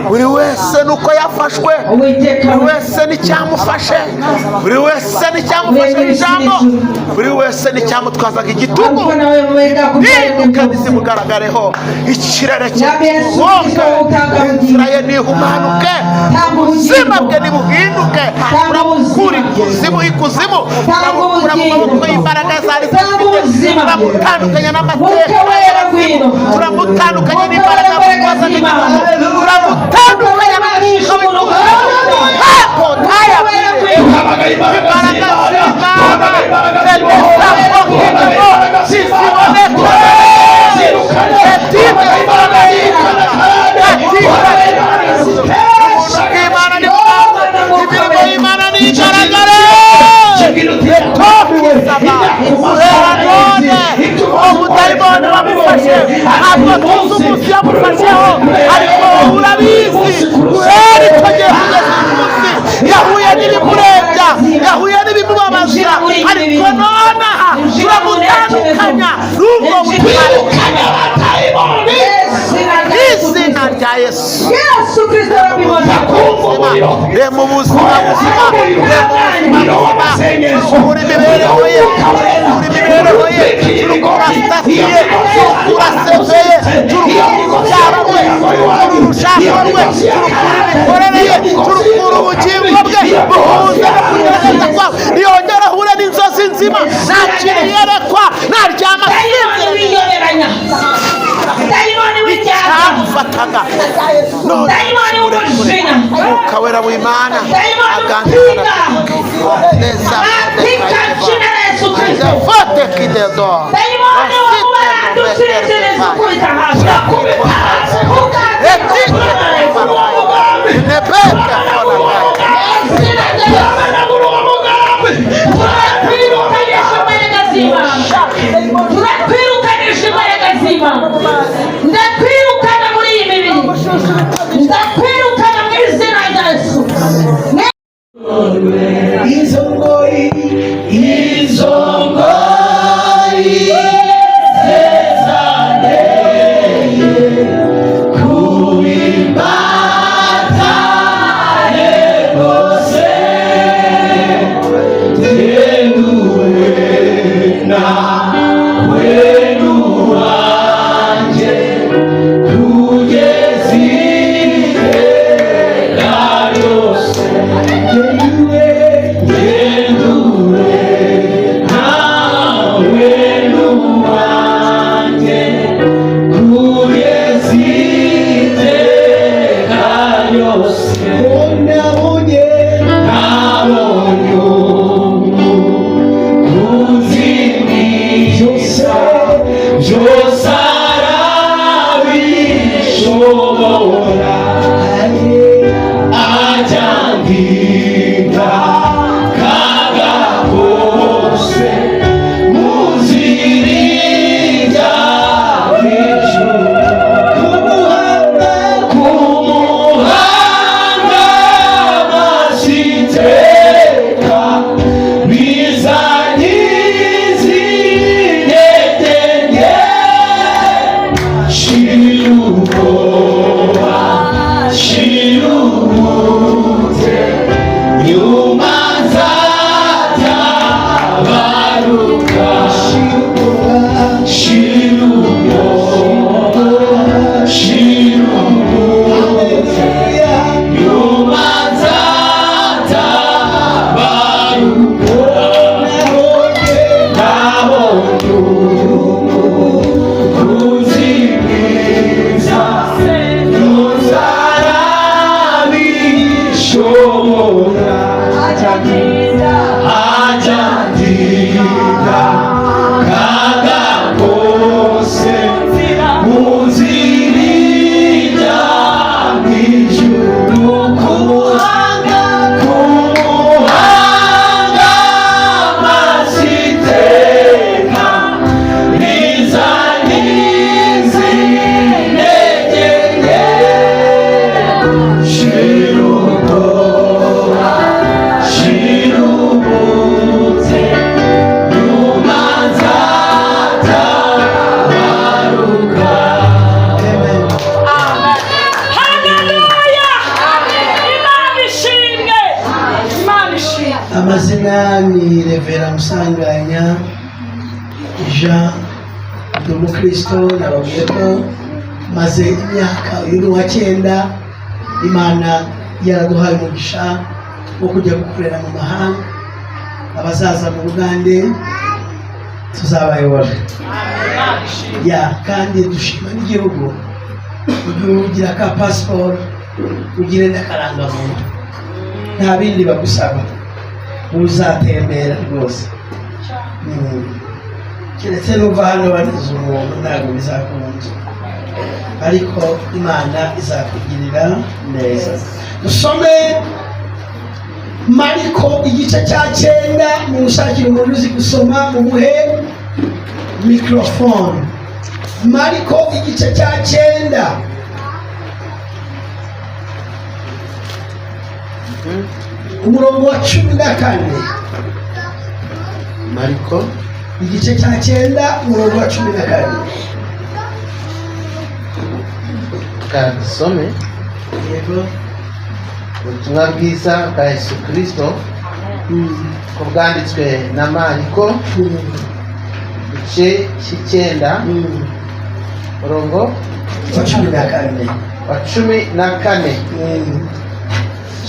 buri wese nuko yafashwe, buri wese n'icyamufashe, buri wese n'icyamufashe ijambo, buri wese n'icyamutwazaga igitugu, impinduka zimugaragareho, ikirere kimuhonge, inzira ye nihumanuke, ubuzima bwe nibuhinduke, uramukura ikuzimu, uramukura mu maboko y'imbaraga zari zifite, uramutandukanya n'amateka, turamutandukanya n'imbaraga z'ubwaza n'igihugu, turamutandukanya n'umushika w'igihugu, ntabwo ntayabwire imbaraga z'Imana ziziboneka, imirimo y'Imana nigaragare, umudayimoni wamufashe ntabwo tuzi umunsi yamufasheho, ariko urabizi guhera icyo gihe kugeza uyu munsi yahuye n'ibimurebya, yahuye n'ibimubabaza, ariko nonaha turamutandukanya n'ubwo butandukanya abadayimoni n'izina rya Yesu. Rema ubuzima buzima, uri imibereho ye, turukura sitasiye, turukura seveye, turukura urubyaro rwe, turukura urushako rwe, turukura imikorere ye, turukura ubugingo bwe buhuza no kugerageza kwawe, niyongera ahure n'inzozi nzima, ntakiri yerekwa, naryama asinzira icyamufataga none umwuka wera w'Imana agandikana neza fote kidedo ndakwirukana muri iyi mibiri, ndakwirukana mu izina rya Yesu. Izongoi zezane kuimbata negose tenduwe na Aja Amazina ni Revera Musanganya Jean, ndi umukristo. Nababwiye ko maze imyaka uyu wa 9 Imana yaraduhaye umugisha wo kujya gukorera mu mahanga. Abazaza mu Bugande tuzabayobora kandi dushima n'igihugu ugira ka passport, ugire n'akarangamuntu, nta bindi bagusaba, uzatembera rwose. Keretse nuva hano banize umuntu ntabwo bizakunda, ariko Imana izakugirira neza. Dusome Mariko igice cya 9. Mushakire umuntu uzi gusoma mumuhe microphone. Mariko igice cya 9 umurongo wa 14. Mariko igice cya 9 umurongo wa 14. Kadusome. Yego. Ubutumwa bwiza bwa Yesu Kristo ko bwanditswe na Mariko igice cy'9 umurongo wa 14. wa 14.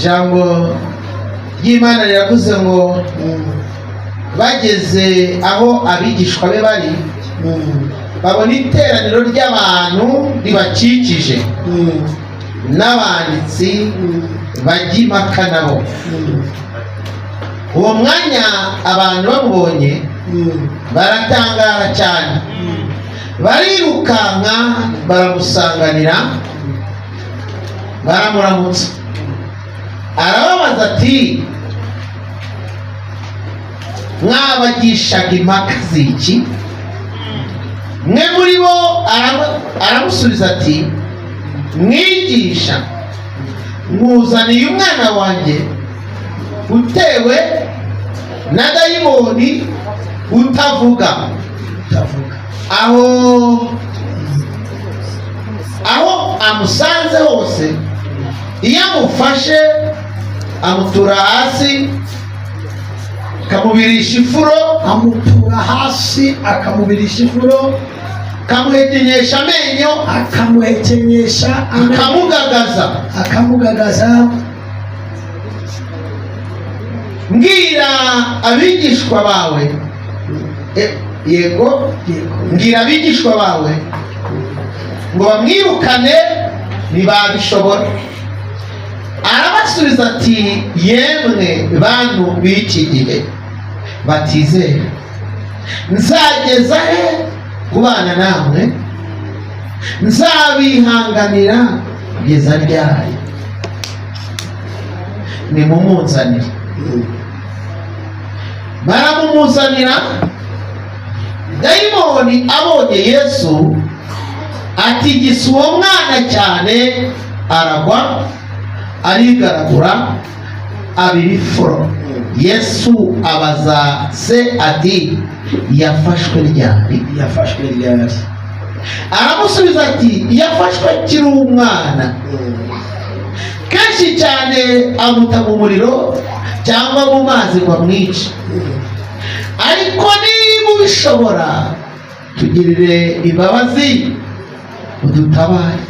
Jambo ry'Imana riravuze ngo bageze aho abigishwa be bari, babona iteraniro ry'abantu ribakikije n'abanditsi bajya impaka nabo. Uwo mwanya abantu bamubonye baratangara cyane, barirukanka baramusanganira, baramuramutsa. Arababaza ati, mwabagishaga impaka ziki? Mwe muri bo aramusubiza ati, mwigisha, mwuzaniye umwana wanjye utewe na dayimoni utavuga. Aho amusanze hose, iyo amufashe amutura hasi akamubirisha ifuro, akamuhekenyesha amenyo, akamugagaza. Mbwira abigishwa bawe, yego, mbwira abigishwa bawe ngo bamwirukane ntibabishobora. Arabasubiza ati, yemwe bantu b'iki gihe batizera, nzageza he kubana namwe? Nzabihanganira kugeza ryari? Nimumunzanire. Baramumuzanira. Dayimoni abonye Yesu atigisa uwo mwana cyane, aragwa, arigaragura, abira ifuro. Yesu abaza se ati, yafashwe ryari? Aramusubiza ati, yafashwe akiri umwana. Kenshi cyane amuta mu muriro cyangwa mu mazi ngo amwice. Ariko niba ubishobora, tugirire imbabazi udutabare.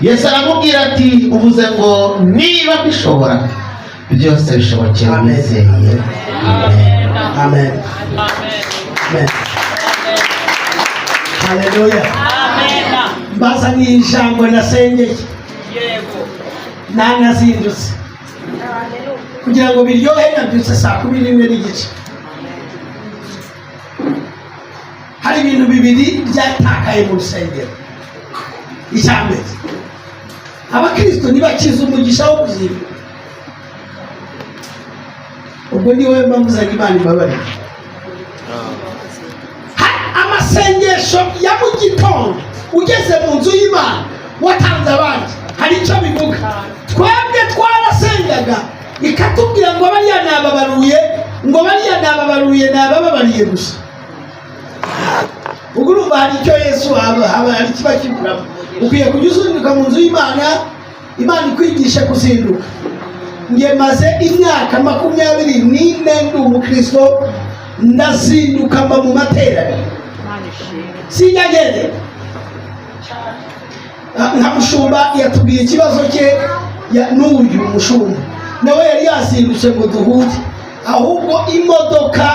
Yesu aramubwira ati, uvuze ngo niba bishobora, byose bishobokera umwizeye. Amen. Haleluya. Mbaza ni ijambo nasengeye, nanazindutse kugira ngo biryohe. Nabyutse saa 11:30. Hari ibintu bibiri byatakaye mu rusengero. Icyambere, abakristo nibakiza umugisha wo kuzima. Ubwo niwe mpamvuzaga Imana imbabarire. Amasengesho ya mu gitondo ugeze mu nzu y'Imana watanze abandi, hari icyo bivuga. Twebwe twarasengaga ikatubwira ngo bariya nabababariye gusa. Ubwo urumva hari icyo Yesu hari kiba kiburamo. Ukwiye kujya uzinduka mu nzu y'Imana, Imana ikwigisha kuzinduka. nge maze imyaka 24 ndi umukristo, ndazinduka mba mu materaniro sinyagende. Nka mushumba yatubwiye ikibazo cye, n'uyu mushumba nawe yari yazindutse ngo duhure, ahubwo imodoka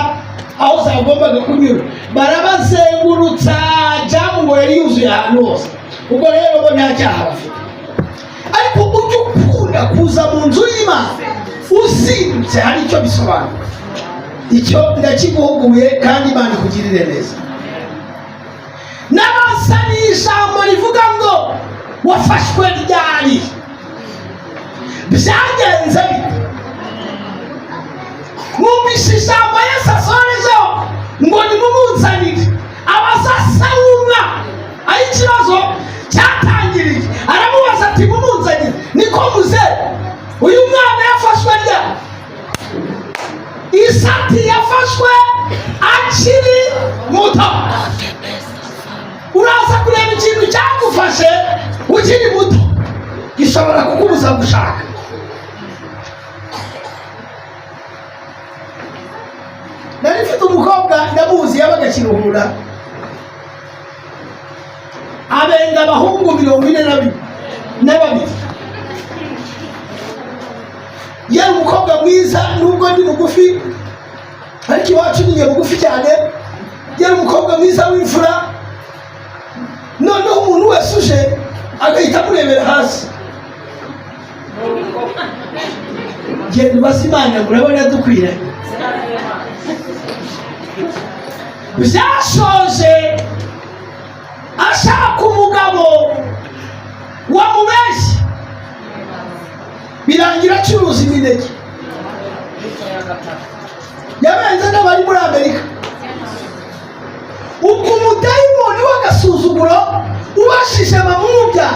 aho zagombaga kunyura barabazengurutsa, jamu ngo yari yuzuye ahantu hose. Ubwo rero bo nta cyaha bafite, ariko ujye ukunda kuza mu nzu y'Imana uzindutse, hari icyo bisobanura. Icyo ndakiguhuguye kandi Imana ikugirire neza. N'abasa n'ijambo rivuga ngo wafashwe ryari, byagenze bite? Mwumvise ijambo Yesu asorejeho ngo nimumunzanire abazasawumwa. Aho ikibazo cyatangiriye aramubaza ati mumunzanire, niko muze uyu mwana yafashwe ryari? Isati yafashwe akiri muto. Uraza kureba ikintu cyagufashe ukiri muto gishobora kukubuza gushaka. Nari mfite umukobwa ndamuzi, yabaga Kiruhura, abenga abahungu 42. Yari umukobwa mwiza, nubwo ndi mugufi ariko iwacu ni mugufi cyane. Yari umukobwa mwiza w'imfura, noneho umuntu wese uje agahita amurebera hasi. Genda ubaze Imana, murabona dukwiranye. Byashoje ashaka umugabo wamubeshye, birangira acuruza imineke. Yabenze n'abari muri Amerika. Ubwo umudayimoni w'agasuzuguro ubashije bamubya,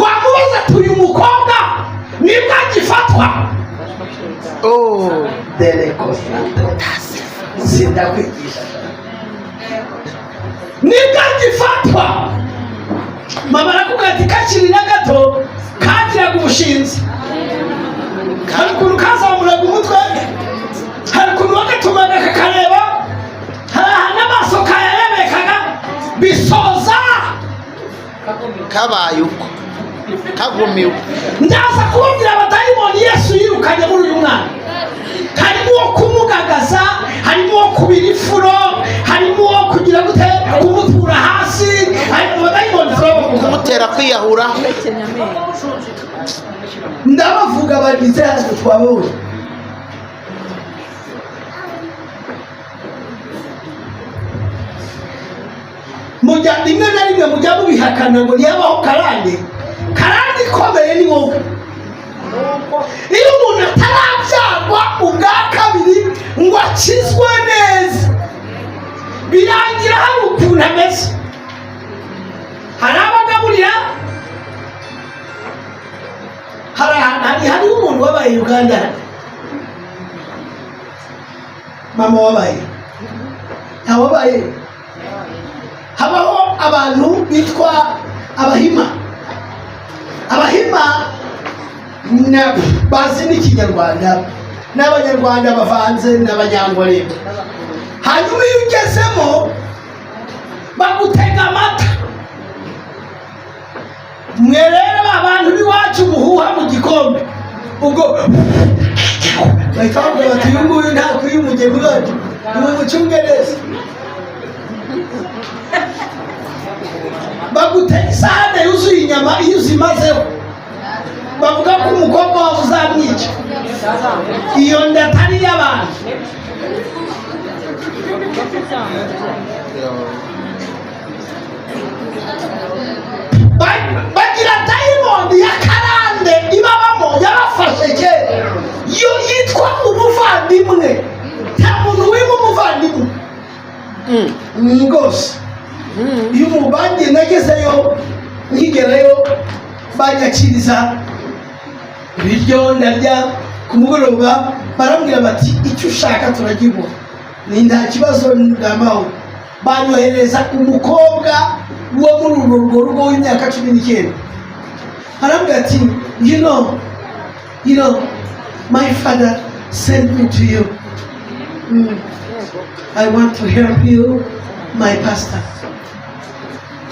wamubaza ati uyu mukobwa nibwo agifatwa. Sindakwigisha nibwo agifatwa. Mama arakubwira ati kakiri na gato kagiraga ubushinzi, hari ukuntu kazamuraga umutwe, hari ukuntu bagatumaga kakareba, hari n'amaso kayarebekaga, bisoza kabaye uko kagumiwe. Ndaza kubabwira abadayimoni Yesu yirukanye muri uyu mwana. Harimo uwo kumugagaza, harimo uwo kubira ifuro, harimo uwo kugira gute kumutura hasi, harimo abadayimoni kumutera kwiyahura. Ndabavuga bagize hasi twabonye. Mujya rimwe na rimwe mujya mubihakana ngo ntiyabaho karande. Karande ikomeye ni wowe. Iyo umuntu atarabyarwa ubwa kabiri ngo akizwe neza, birangira hari ukuntu ameze. Hari abagaburira, hari umuntu wabaye Uganda, mama wabaye, ntawabaye. Habaho abantu bitwa Abahima. Abahima bazi n'Ikinyarwanda, n'Abanyarwanda bavanze n'Abanyangore. Hanyuma iyo ugezemo bagutega amata. Mwerere abantu b'iwacu muhuha mu gikombe, ubwo bahita bavuga bati uyu nguyu ntakwiye umugeni wacu, nimucunge neza. Bagutega isahane yuzuye inyama, iyo uzimazeho bavuga ko umukobwa wawe uzamwica. Iyo nda atari iy'abantu. Bagira dayimoni ya karande ibabamo yarafashe kera, yo yitwa umuvandimwe. Nta muntu wima umuvandimwe rwose. Iyo umubangiye nagezeyo, nkigerayo banyakiriza ibiryo ndarya, ku mugoroba barambwira bati icyo ushaka turagibura, ni nta kibazo ndamaho. Banyohereza umukobwa wo muri urwo rugo w'imyaka 19. Arambwira ati you know my father sent me to you. I want to help you, my pastor.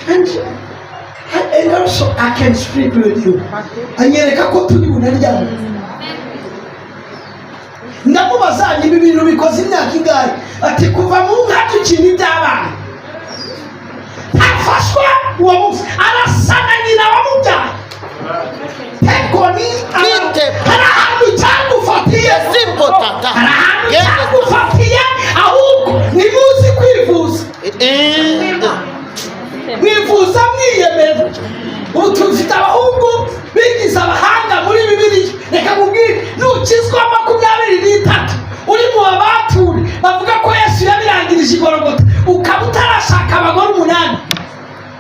And also I can speak with you. Anyereka ko turi bunaryamo. Ndamubaza ibi bintu bikoze imyaka ingahe? Ati kuva mu nka tukiri iby'abana. Afashwa uwo munsi arasana nyina wamubyaye. Tekoni hari ahantu cyagufatiye Simple tata. hari ahantu cyagufatiye ahubwo nimuzi kwivuza. Mwivuza mwiyemera. Ubu tufite abahungu bigize abahanga muri Bibiliya. Reka mubwire nukizwa 23 uri mu babaturi bavuga ko Yesu yabirangirije igorogota ukaba utarashaka abagore 8.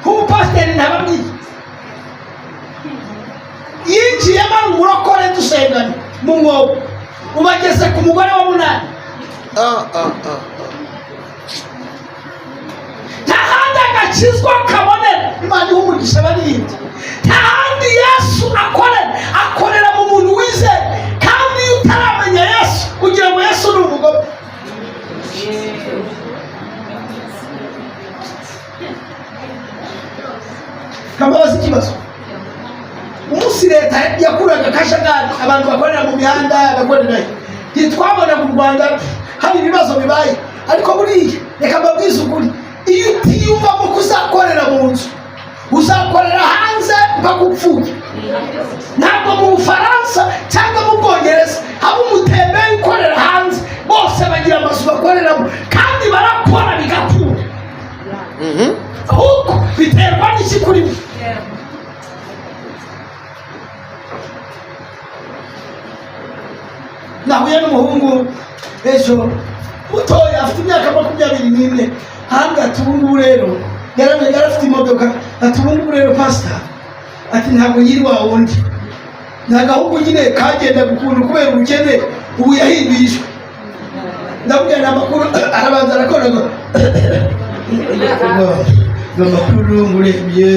Nk'umupasiteri ntababwiye yinjiyemo ari umurokore dusengana mu mwobo ubageze ku mugore wa 8. Ntahandi agakizwa kabonera Imana ihumugisha abaririmbyi. Ntahandi Yesu akorera mu muntu wizeye. Kandi iyo utaramenya Yesu kugira ngo Yesu ni umugome. Kamubaza ikibazo. Umunsi leta yakuraga akajagari abantu bakorera mu mihanda bakorera twabona mu Rwanda hari ibibazo bibaye, ariko buriya reka mbabwize ukuri, iyo utiyumvamo kuzakorera mu nzu uzakorera hanze bakupfuye. Ntabwo mu Bufaransa cyangwa mu Bwongereza haba umutembere ukorera hanze, bose bagira amazu bakoreramo kandi barakora bigakura. Ahubwo biterwa n'iki kuri mwe. Nahuye n'umuhungu ejo mutoya afite imyaka 24 hanga tubungu rero yaramenye afite imodoka atubungu rero pastor ati ntabwo yiri wa wundi nagahungu nyine kagenda gukundu kubera ubukene ubu yahindishwe. Ndabwira amakuru arabanza arakora ngo amakuru murebye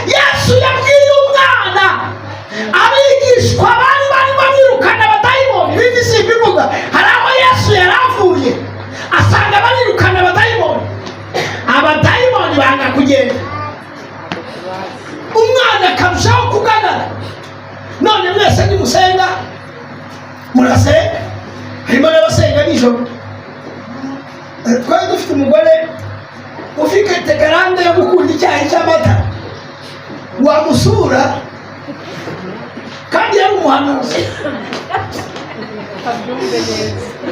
Yesu yabwiye umwana abigishwa bari bamwirukana abadayimoni. Bigisi bivuga hari aho Yesu yaravuye asanga barirukana abadayimoni. Abadayimoni banga kugenda, umwana akarushaho kugagara. None mwese nimusenga murasenga, harimo n'abasenga nijoro. Twari dufite umugore ufite garande yo gukunda icyayi cy'amata, wamusura kandi yari umuhanuzi,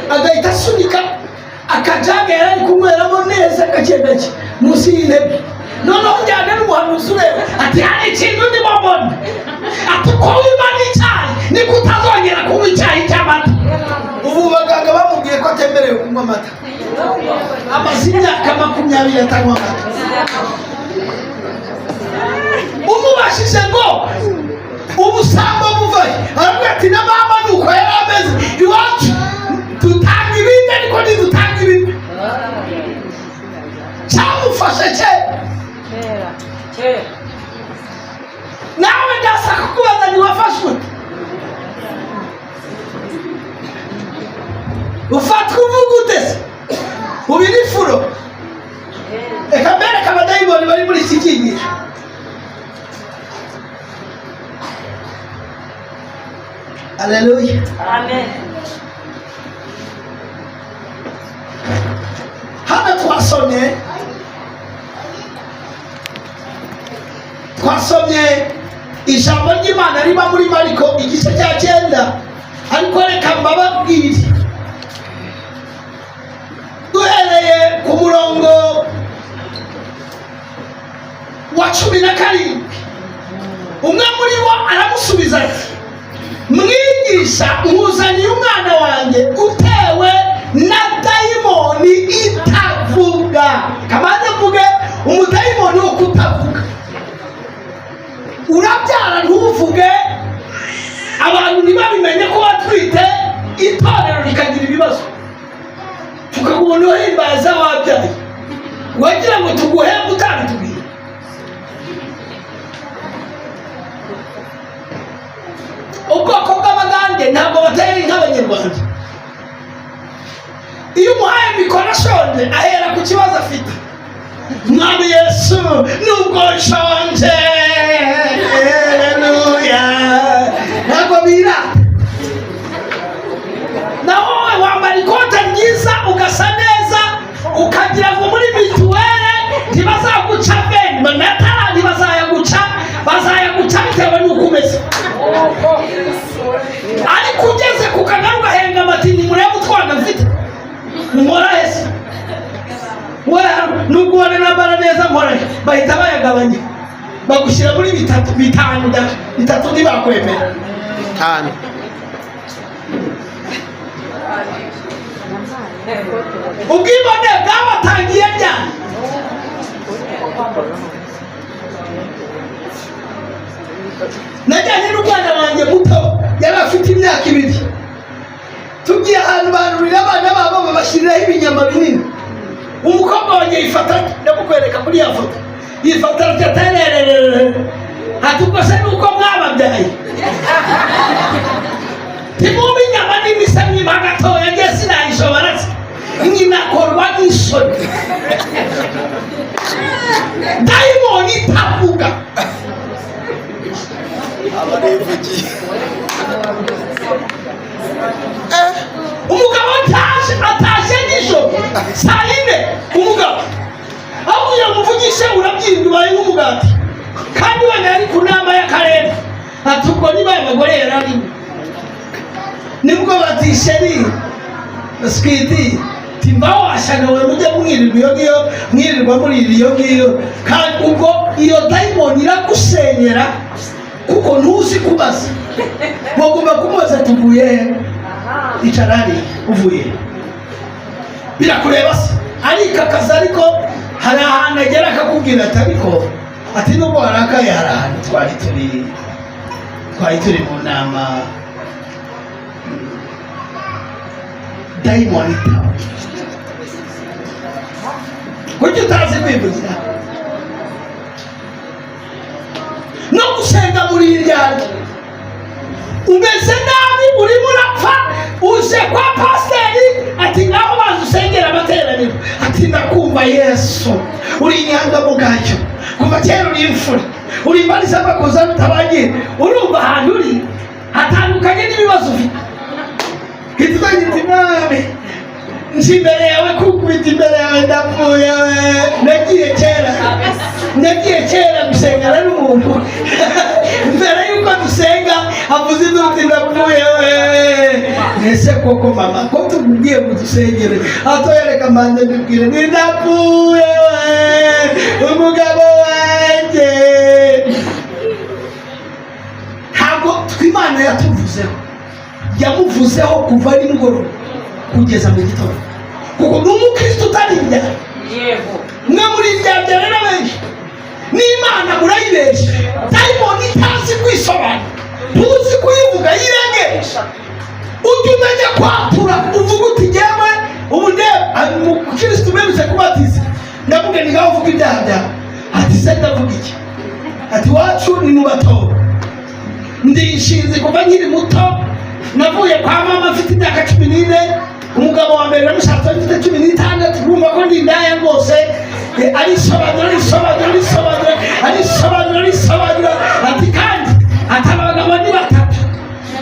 agahita asunika akajaga yari kunyweramo neza gake gake munsi y'intebe. Noneho ujyana n'umuhanuzi ureba ati hari ikintu ndimo mbona, ati uko wiba n'icyayi niko utazongera kunywa icyayi cy'amata. Ubu baganga bamubwiye ko atemerewe kunywa amata, amaze imyaka 20 atanywa amata. Umubashije ngo ubusambo buvahe, aravuga ati na mama nuko yari ameze iwacu dutanga ibindi ariko ntidutanga ibindi. Cyamufashe kera nawe ndashaka kukubaza ntiwafashwe. Ufatwa uvuga ute se ubiri furo? Reka mbereke abadayimoni bari muri iki cyigisho. Haleluya. Amen. Hano twasomye ijambo ry'Imana riba muri Mariko igice cya 9, ariko reka mbababwire duhereye ku murongo wa 17. Umwe muri bo aramusubiza ati, mwigisha nkuzaniye umwana wanjye utewe na dayimoni itavuga. Kamaze mvuge umudayimoni wo kutavuga. Urabyara ntuvuge, abantu ntibabimenye ko batwite, itorero rikagira ibibazo. tukagubona uhimbaza wabyaye wagira ngo tuguhembe utabitubwiye. Ubwoko bw'Abagande ntabwo bateye nk'Abanyarwanda. Iyo umuhaye mikoro ashonje ahera ku kibazo afite. Mwami Yesu nubwo nshonje, haleluya, ntabwo birata. Na wowe wambara ikote ryiza ugasa neza ukagira ngo muri mituwele ntibazaguca bene manatara ntibazayaguca, bazayaguca bitewe n'uko umeze. Ariko ugeze ku kagari ugahenga amatini murebe utwana mfite nkora hese nubwo ubona nambara neza nkora bahita bayagabanya bagushyira muri bitatu ntibakwemera 5. ubwibone bwabatangiye ryari? Najyanye n'umwana wanjye muto yari afite imyaka 2, tugiye ahantu barurira abana babo babashyiriraho ibinyama binini. Umukobwa wanjye yifata, ndamukwereka muri ya foto, yifata ryatererere ati ubwo se nuko mwababyaye timumba inyama n'imisa nyima gatoya nge sinayishobora se nyinakorwa n'isoni. Dayimoni itavuga umugabo atashe nijoro saa 4 umugabo aho kugira ngo uvugishe urabyimba ubaye nk'umugati kandi wenda yari ku nama y'akarere ati ubwo niba abagore yararimo nibwo batisheri switi timba washagawe mujya mwirirwa iyo ngiyo mwirirwa muri iyo ngiyo kandi ubwo iyo dayimoni iragusenyera kuko ntuzi kubaza bagomba kumubaza tuvuye icarari uvuye birakureba se arikakaza ariko hari ahantu agera akakubwira ati ariko ati nubwo harakaye hari ahantu twari turi mu nama dayimoni itawe kuki utazi kwivugira no gusenga muri iryari umeze nabi urimo urapfa uje kwa pasiteri ati ngaho baza usengera amateraniro ati ndakumva Yesu uri inyangamugayo kuva kera uri imfura uri imbarisa amakosa bitabagiye urumva ahantu uri hatandukanye n'ibibazo ufite hituzanye iti mwami nje imbere yawe kukubita imbere yawe ndapfuye nagiye kera gusengana n'umuntu mbere yuko dusenga avuze induti ndapfuye ese koko mama ko tubwiye ngo dusengere atoyereka mande mbibwire ni ndapfuye umugabo wanjye ntabwo tw'Imana yamuvuzeho kuva nimugoroba kugeza mu gitondo kuko n'umukristo utarinda mwe muri ryabya rero benshi n'Imana murayibesha dayimoni itazi kwisobanura ntuzi kuyivuga yirengesha ujya umenya kwatura uvuga uti ngewe ubu umukristo umerutse kubatiza ndavuga ni ngaho uvuga ibyaha byawe ati se ndavuga iki ati wacu ni mu bato ndishinze kuva nkiri muto navuye kwa mama afite imyaka 14 umugabo wa mbere namushatse afite 16 urumva ko ndi indaya rwose arisobanura ati kandi ati abagabo ni 3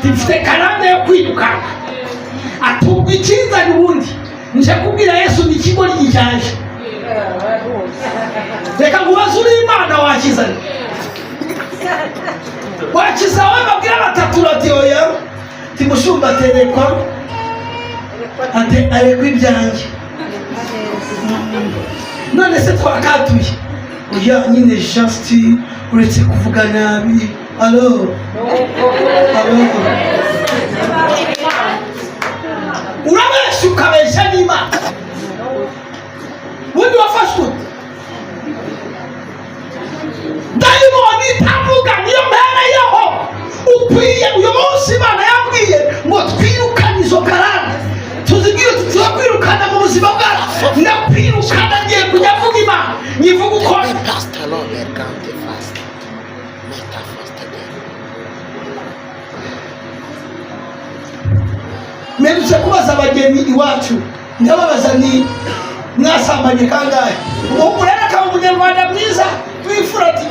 dufite karande yo kwirukanka ati ubwo ikinzanye ubundi nje kubwira Yesu ni ikigo ry'ijyaje reka ngubaze uri Imana wakizanye wakiza wowe babwira 3 ati oya timushumba terekwa ati arekwa ibyanjye none se twakatuye oya nyine just uretse kuvuga nabi alo urabesha ukabesha n'Imana wundi wafashwe dayimoni itavuga niyo mpereyeho ukwiye uyu munsi Imana yambwiye ngo twirukane izo karande tuzibwire tuzakwirukana mu buzima bwacu ndakwirukana ngiye kujya mvuga Imana nyivuga uko mperutse kubaza abageni iwacu ndababaza ni mwasambanye kangahe umuhungu rero akaba umunyarwanda mwiza w'imfurati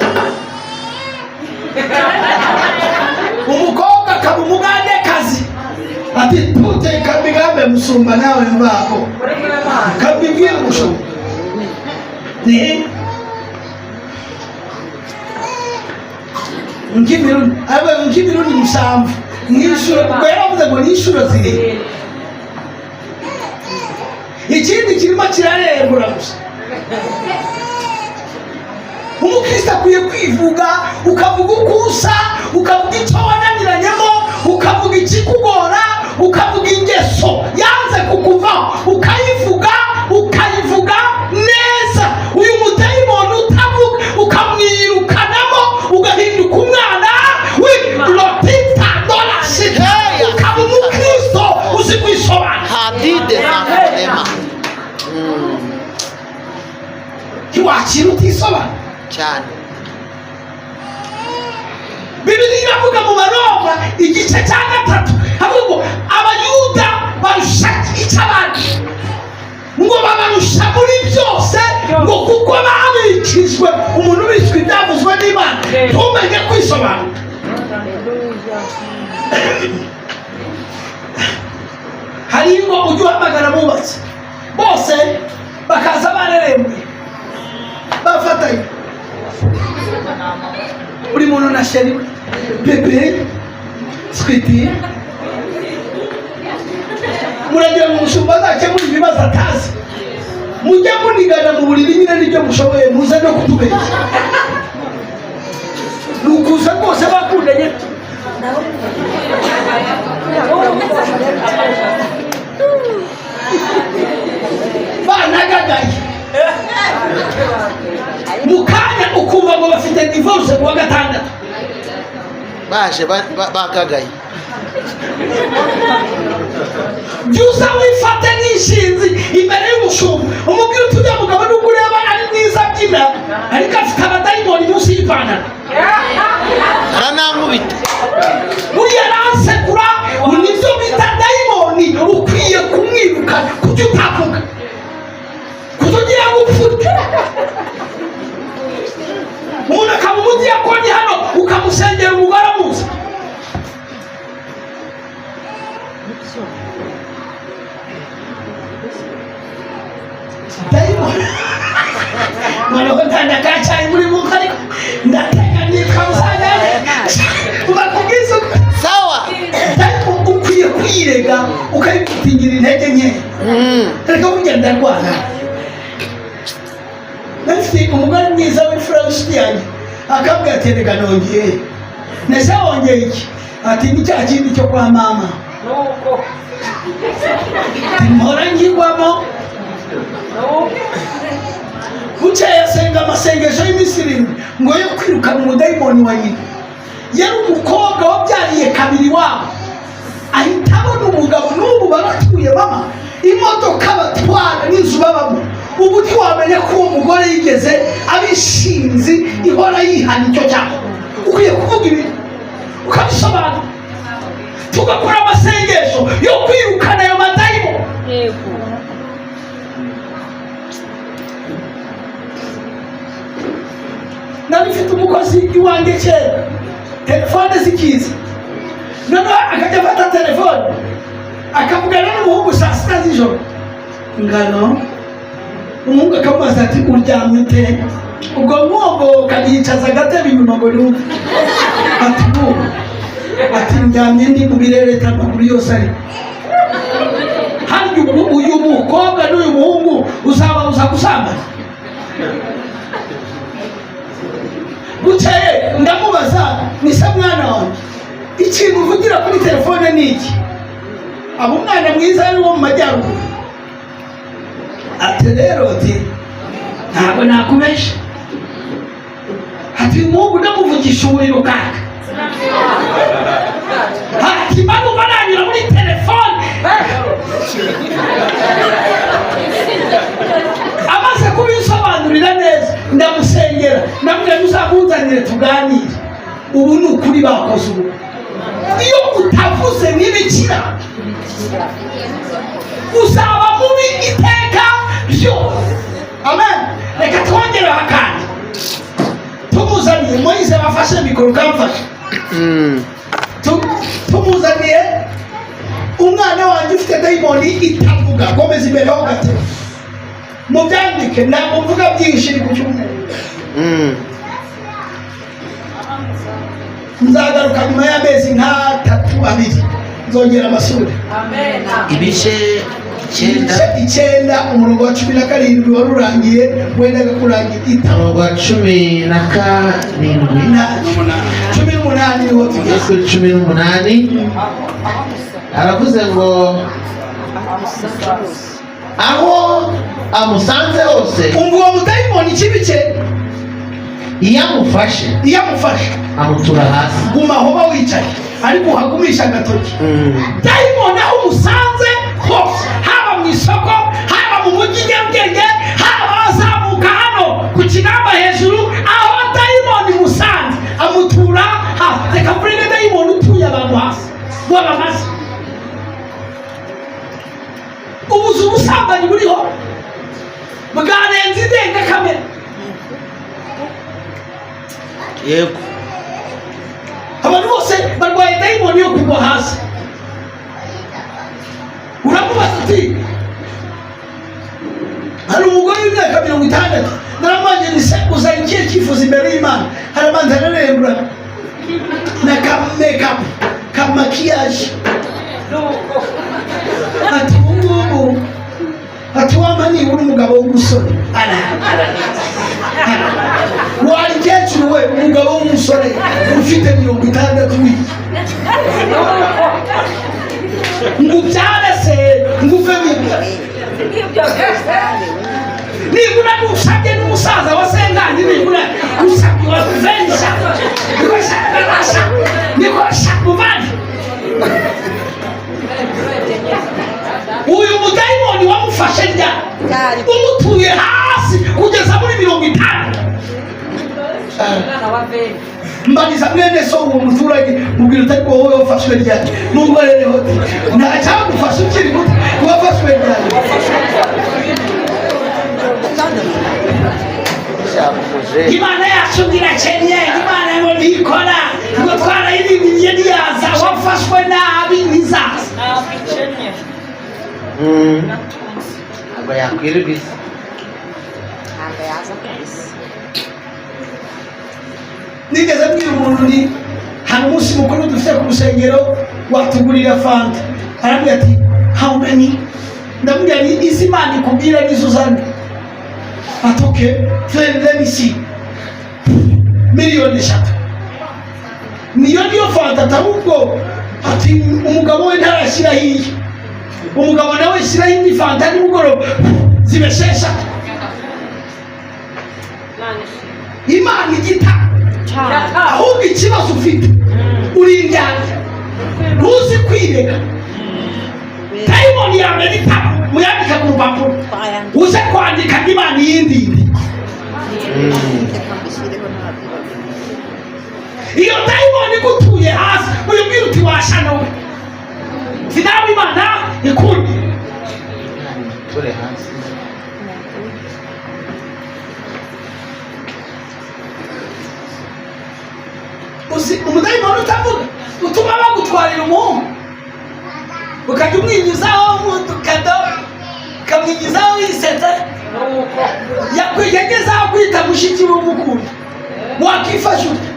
umukobwa akaba umugandekazi ati tuteka migambe musumba nawe mbaho kabibwira umushumu ni nk'imirundi musamvu n'inshuro ubwo yaravuze ngo n'inshuro zirindwi ikindi kirimo kirarembura gusa umukristo akwiye kwivuga ukavuga uko usa ukavuga icyo wananiranyemo ukavuga ikikugora ukavuga ingeso yanze kukuvaho ukayivuga neza uyu mudayimoni utavuga ukamwirukanamo ugahinduka umwana w'irotita dorashite ukaba umukristo uzi kwisobanura ntiwakira utisobanura cyane. Bibiliya iravuga mu Baroma igice cya 3 havuga ngo abayuda barusha icy'abandi ngo babarusha muri byose ngo kuko babikijwe umuntu ubitswe ibyavuzwe n'Imana ntumenye kwisobanura. Hari ngo ujye uhamagara abubatsi bose bakaza bareremwe bafatanye buri muntu na sheri bebe switi muragira ngo umushumba azakemura ibibazo atazi mujya munigana mu buriri nyine n'ibyo mushoboye muze no kutubeshya nukuza rwose bakundanye banagagaye mukanya ukumva ngo bafite divorce kuwa gatandatu baje bagagaye byusa wifate n'ishinzi imbere y'umushumba umubwira utujya mugabo n'ubwo ureba ari mwiza abyina ariko afite abadayimoni munsi y'ipantaro aranamubita buriya arasekura nibyo bita dayimoni ukwiye kumwirukana kuki utavuga kuki ugiye gupfuka umuntu akaba umudiyakoni hano ukamusengera umugore amuzi dayimoni noneho ndandakacaye muri muka ariko ndateganya kamusangane bakubwiza sawa ukwiye kwirega ukayigutingira intege nke reka burya ndarwara nafite umugore mwiza w'imfura w'inshuti yanjye akambwira ati reka nongeye nese wongeye iki ati ni cya kindi cyo kwa mama mpora ngirwamo bukeye asenga amasengesho y'iminsi 7 ngo yo kwirukana umudayimoni wa nyina yari umukobwa wabyariye kabiri wabo ahita abona umugabo n'ubu baratuye mama imodoka batwara n'inzu babamo ubu ntiwamenya ko uwo mugore yigeze abishinzi ihora yihana icyo cyaha ukwiye kuvuga ibi ukabisobanura tugakora amasengesho yo kwirukana ayo madayimoni. Nabifite umukozi iwanjye kera telefone zikiza noneho akajya afata telefone akavugana n'umuhungu saa 6 z'ijoro ngano umuhungu akamubaza ati uryamye ute ubwo mwongo kayicaza agatebe inyuma ngo numve ati n'ubu ati ndyamye ndi mu birere amakuru yose ari handi uyu mukobwa n'uyu muhungu uzababuza gusambana. Bukeye ndamubaza nisa mwana wanjye ikintu uvugira kuri telefone ni iki abo umwana mwiza ari wo mu majyaruguru ati rero ati ntabwo nakubesha ati umuhungu ndamuvugisha umuriro kaka ati manu baranyura muri telefone ndamusengera ndamubwira uzamuzanire tuganire. Ubu ni ukuri bakoze ubu. Iyo utavuze n'ibikira uzaba mubi iteka ryose. Amen. Reka twongereho akandi tumuzaniye Moise bafashe mikoro kamfashe. Tumuzaniye umwana wanjye ufite dayimoni itavuga. Komeza imbere ho gato mubyandike, ntabwo mvuga byinshi ku cyumweru. Nzagaruka nyuma y'amezi nk'atatu abiri nzongera amasura. Ibice 9 umurongo wa 17 wari urangiye wendaga kurangira umurongo wa 17 18 niho tugeze. 18 aravuze ngo aho amusanze hose umva uwo mudayimoni kibice iyamufashe amutura hasi. Guma aho ba wicaye ariko uhagumisha agatoki. Dayimoni aho umusanze hose, haba mu isoko, haba mu mujyi nyarugenge, haba azamuka hano ku kinamba hejuru, aho dayimoni musanze amutura hasi. Reka mvurire dayimoni utuye abantu hasi wabamaze. Ubuze ubusambanyi buriho bwarenze indengakamere. Yego, abantu bose barwaye dayimoni yo kugwa hasi. Uramubaza uti hari umugore w'imyaka 60 naramanje nise uzanye ikihe cyifuzo imbere y'Imana. Harabanza ararembura na ka makeup ka maquillage ati ubu ati wamani uri umugabo w'umusore wari kecuru we umugabo w'umusore ufite 60 wiki ngubyarese nguve nibura nusabye n'umusaza wasenganye nibura usabye wazensha nikosha muvani. Uyu mudayimoni wamufashe ryari umutuye hasi kugeza muri 50. Mbaniza mwene so uwo muturage mubwira utari ko wowe wafashwe ryari mungorere hote ntacagufasha ukiri muto wafashwe ryari. Imana yacu irakenye, Imana ngo nikora ngo twarayirindiriye ntiyaza. Wafashwe nabi ntizaza. ntabwo yakwiririza. Nigeze mbwira umuntu ni hari umunsi mukuru dufite ku rusengero watugurira fanta. Arambwira ati how many? Ndamubwira ni izi Imana ikubwira nizo uzana. Ati okay, let me see. 3 miliyoni niyo fanta ahubwo ati umugabo we ntarashyiraho iyi, umugabo nawe shyiraho indi fanta nimugoroba zibeshesha. Imana igita ahubwo ikibazo ufite uri indyarya ntuzi kwirega. Dayimoni yawe n'itaba muyandika ku rupapuro uze kwandika n'Imana yindi. Iyo dayimoni gutuye hasi uyubwira uti washa nawe sinawe Imana ikundi. Turi hasi. Umudayimoni utavuga utuma bagutwarira umuhungu ukajya umwinjizaho mudukado ukamwinjizaho wisetse yagezaho kwita mushiki w'umukunda wakifasha ute?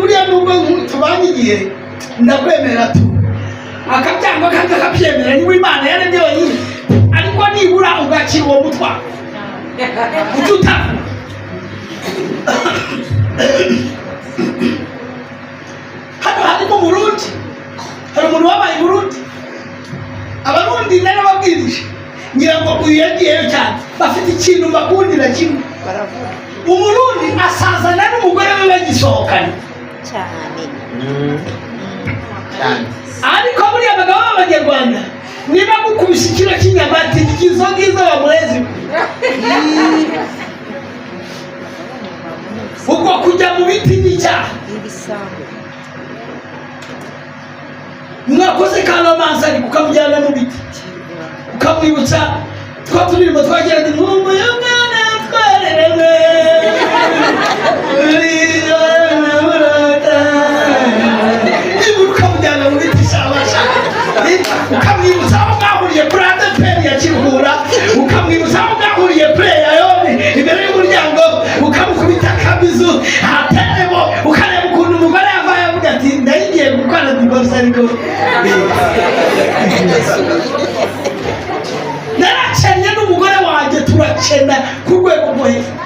Buriya nubwo tubanye igihe ndakwemera tu akabyanga kandi akabyemera niba Imana yaremye yonyine, ariko nibura ugakira uwo mutwaro ututavuga. Hano harimo Burundi, hari umuntu wabaye Burundi. Abarundi nari babwirije ngira ngo uyu yagiyeyo cyane bafite ikintu bakundira kimwe. Umurundi asazana n'umugore we bagisohokana cyane. Ariko buriya abagabo b'Abanyarwanda niba gukubise ikiro cy'inyama ati izo ngizo bamureze ibiti n'icyaha mwakoze kanomansi ariko ukamujyana mu biti ukamwibutsa twa turirimbo twagira ati nkumbu y'umwana twarerewe ukamujyana mu biti shabasha ukamwibutsa aho mwahuriye kuri adeperi ya Kiruhura ukamwibutsa aho mwahuriye pureya yombi imbere y'umuryango ukamukubita akabizu ahaterebo ukareba ukuntu umugore yavaye avuga ati ndayigiye gukora divorce ariko naracanye n'umugore wanjye turakena ku rwego rwo hejuru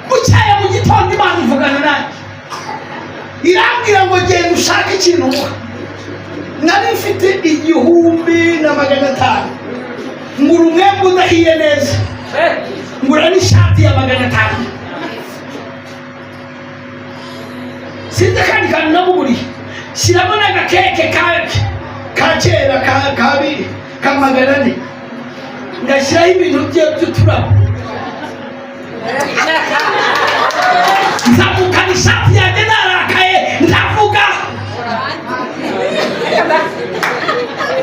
bucyaye mu gitondo Imana ivugana nawe irambwira ngo genda ushake ikintu nari mfite 1,500 ngura umwembe udahiye neza ngura n'ishati ya 500 sinzi kandi kantu namuguriye shyiramo n'agakeke ka kera kabiri ka 400 ngashyiraho ibintu by'uturabo nzamukana ishati yanjye narakaye ndavuga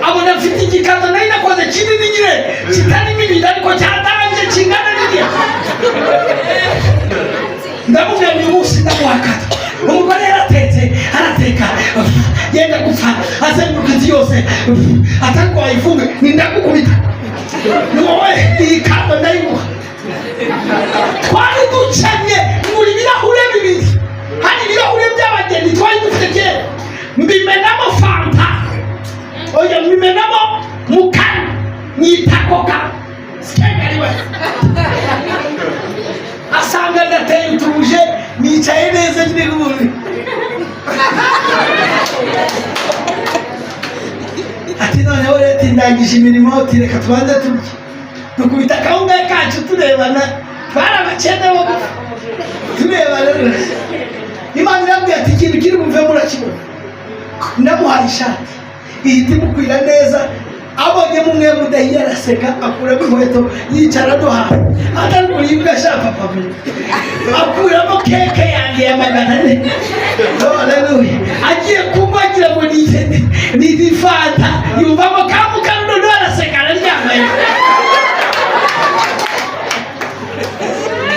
abona mfite igikato nari nakoze kinini nyine kitari minini ariko cyatanje kingana n'igihe ndamubwira uyu munsi ndamuhakata umugore yaratetse arateka yenda gupfa azenguruka inzu yose atarwaye ifumbwe nindagukubita ni wowe iyi kato ndayiguha twari ducanye ngura ibirahure bibiri hari ibirahure by'abageni twari dufite kera mbimenamo fanta oya mbimenamo mukara nyita koka sikengariwe asanga ndateye utuje nicaye neza nyine n'ubundi ati noneho leta indangije imirimo tireka tubanze turye dukubita akawunga kacu turebana twari abakene bo turebana Imana irambwira ati ikintu kiri bumve murakibona ndamuhaye ishati ihita imukwira neza abonye mumwe mudahiye araseka akuramo inkweto yicara duhaha atari kuribwa ashaka papa akuramo keke yanjye ya 400 haleluya agiye kumbagira ngo ni fanta yumvamo kamukaruno ndo araseka araryamye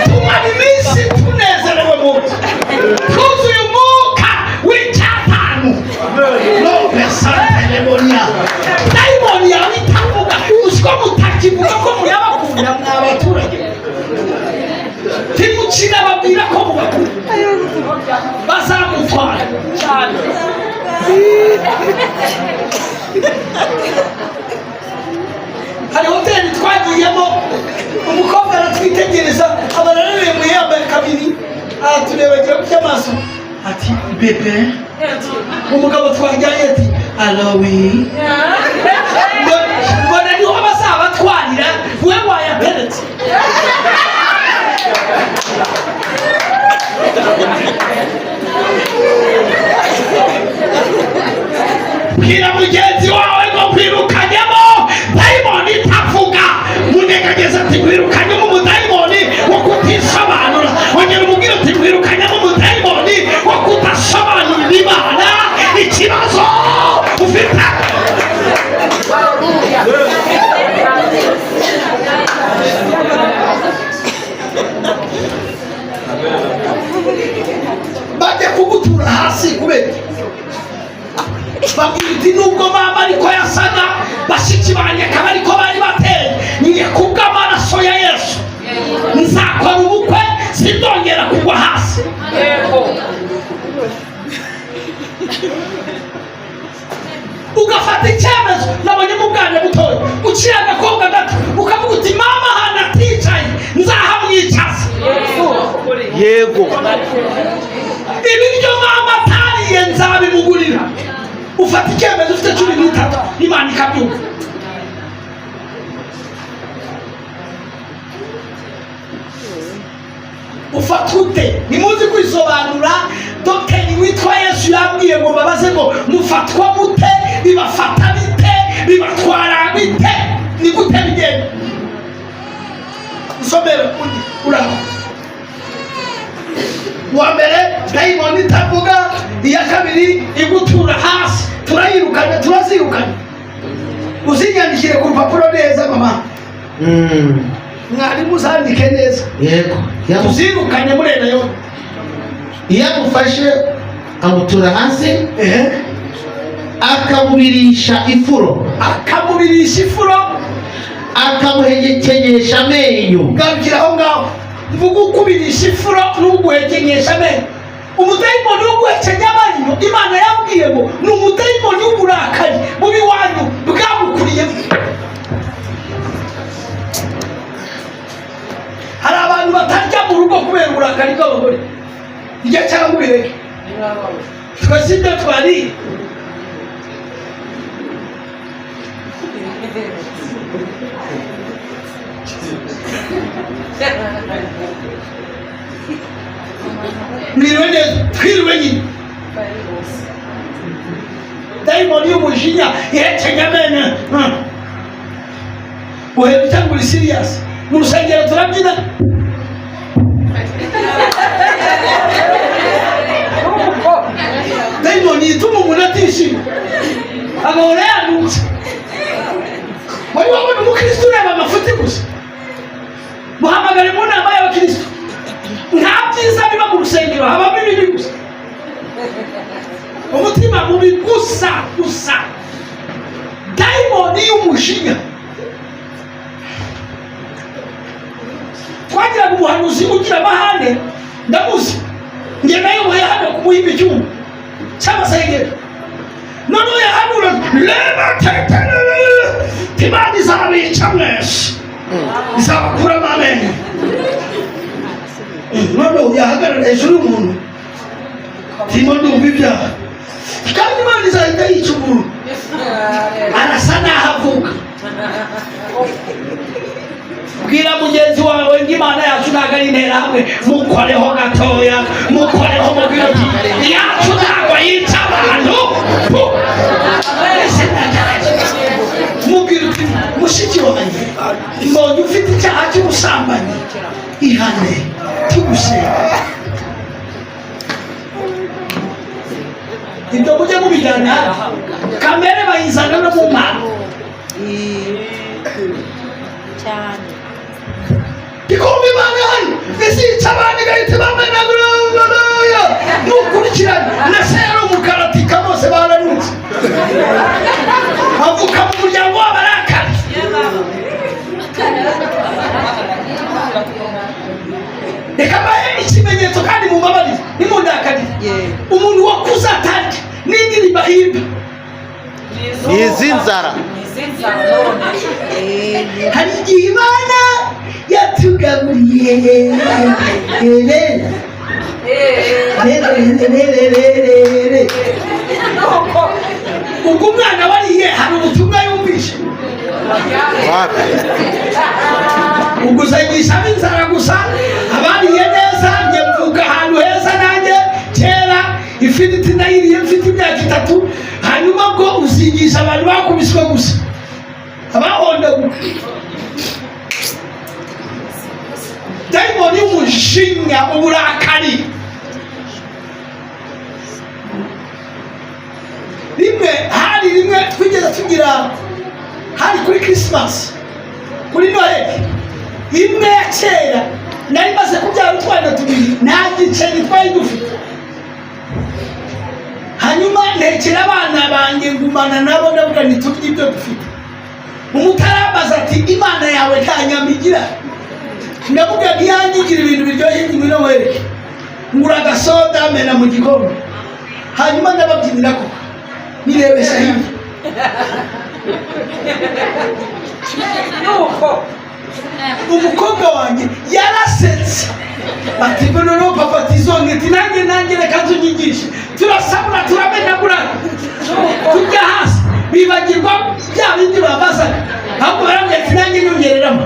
tumara iminsi tunezerewe mu tuzuye umwuka w'icyatanu no pesante lemonia daimoni yawe itavuga usiko mutakivuga ko muyabakunda mwabaturage timukira babwira ko mubakunda bazamutwara cyane hari hoteli twagiyemo umukobwa aratwitegereza abararereye mu yambaye kabiri aratureba agira ku cy'amaso ati bebe umugabo twajyanye ati alowi mbona niho bazabatwarira we wayateretse bwira mugenzi wawe ngo kwirukanyemo dayimoni itavuga munegageza ati kwirukanyemo umudayimoni wo kutisobanura ongera umubwira ati kwirukanyemo umudayimoni wo kudasobanurira Imana ikibazo ufite bajya kugutura hasi kubera babwira uti nubwo mama ariko yasaga bashiki banjye akaba ariko bari bateye ngiye kubw'amaraso ya Yesu nzakora ubukwe sindongera kugwa hasi ugafata icyemezo nabonye mu bwana butoya ukiri agakobwa gato ukavuga uti mama hano aticaye nzahamwicaza yego ibiryo mama atariye nzabimugurira ufata icyemezo ufite 13 Imana ikabyumva ufata ute nimuzi kwisobanura dogiteri witwa Yesu yambwiye ngo babaze ngo mufatwa mute bibafata bite bibatwara bite ni gute bigenda usomera undi uraho Uwa mbere dayimoni itavuga, iya kabiri igutura hasi, turayirukana, turazirukana. Uzinyandikire ku rupapuro neza mama. Mwarimu uzandike neza. Yego. Tuzirukane murenda yo. Iyo amufashe amutura hasi, akamubirisha ifuro, akamuhekenyesha amenyo. Garukira aho ngaho. Mvuga ukubirisha ifuro n'uguhekenyesha amenyo. Umudayimoni w'uguhekenya amenyo, Imana yambwiye ngo ni umudayimoni w'uburakari bubi wanyu bwamukuriye. Hari abantu batarya mu rugo kubera uburakari bw'abagore. Igihe cyangwa ubireke. Twese ibyo twariye. Mwiriwe neza, twiriwe nyine. Dayimoni y'umujinya ihekenya amenyo. Uhera cyangwa uri serious? Mu rusengero turabyina. Dayimoni ituma umuntu atishima, agahora yanutse. Wari wabona umukristo ureba amafuti gusa? Muhamagare mu nama y'abakristo. Nta byiza biba mu rusengero, habamo ibibi gusa. Umutima mubi gusa. Dayimoni y'umujinya. Twagira ngo umuhanuzi ugira amahane, ndamuzi. Nge nayoboye hano kumuhimba icyuma cy'amasengero. Noneho yahanura, reba tetelele, Imana izabica mwese, izabakuramo amenyo. Noneho yahagarara hejuru y'umuntu, ndimo ndumva ibyaha, kandi Imana izahita yica umuntu. Arasa n'aho avuga. Bwira mugenzi wawe ngo Imana yacu ntabwo ari interahamwe, mukoreho gatoya, mukoreho mubwira ati yacu ntabwo yica abantu. Mubwira uti mushiki wanjye, mbonye ufite icyaha cy'ubusambanyi, ihane tugusenga. Ibyo mujye mubijyana, kamere bayizana no mu mpano cyane. Ikumva Imana hano isica abantu igahita bamenagura. Nukurikirana na sero mukaratika bose baranutse, avuka mu muryango w'abarakari. Reka mbahe ikimenyetso kandi mumbabarire ntimundakarire. Umuntu wakuze atarya n'indirimbo ahimba n'izinzara. Hari igihe Imana yatugaburiye. Ubwo umwana wariye hari ubutumwa yumvishe. Ubwo uzagisha inzara gusa, abariye neza. Njye mvuga ahantu heza nanjye kera ifiriti nayiriye mfite imyaka 3. Hanyuma ngo uzigisha abantu bakubiswe gusa, abahondaguka. Dayimoni y'umujinya, uburakari. Rimwe twigeze tugira, hari kuri Christmas, kuri Noheli, imwe ya kera, nari maze kubyara utwana 2, nta giceri twari dufite. Hanyuma ntekera abana banjye ngumana nabo, ndavuga nti turye ibyo dufite. Umutarabaza ati Imana yawe nta nyama igira. Ndavuga nti yangigira ibintu biryoshye ngwino wereke. Ngura agasoda mena mu gikombe. Hanyuma ndababyinira ko nirebesha hirya. Umukobwa wanjye yarasetse ati no papa tizonge ati nanjye reka nzunyigishe. Turasabura turamenagura tujya hasi, bibagirwa bya bindi babazaga. Ahubwo barambwira ati nanjye nyongereramo.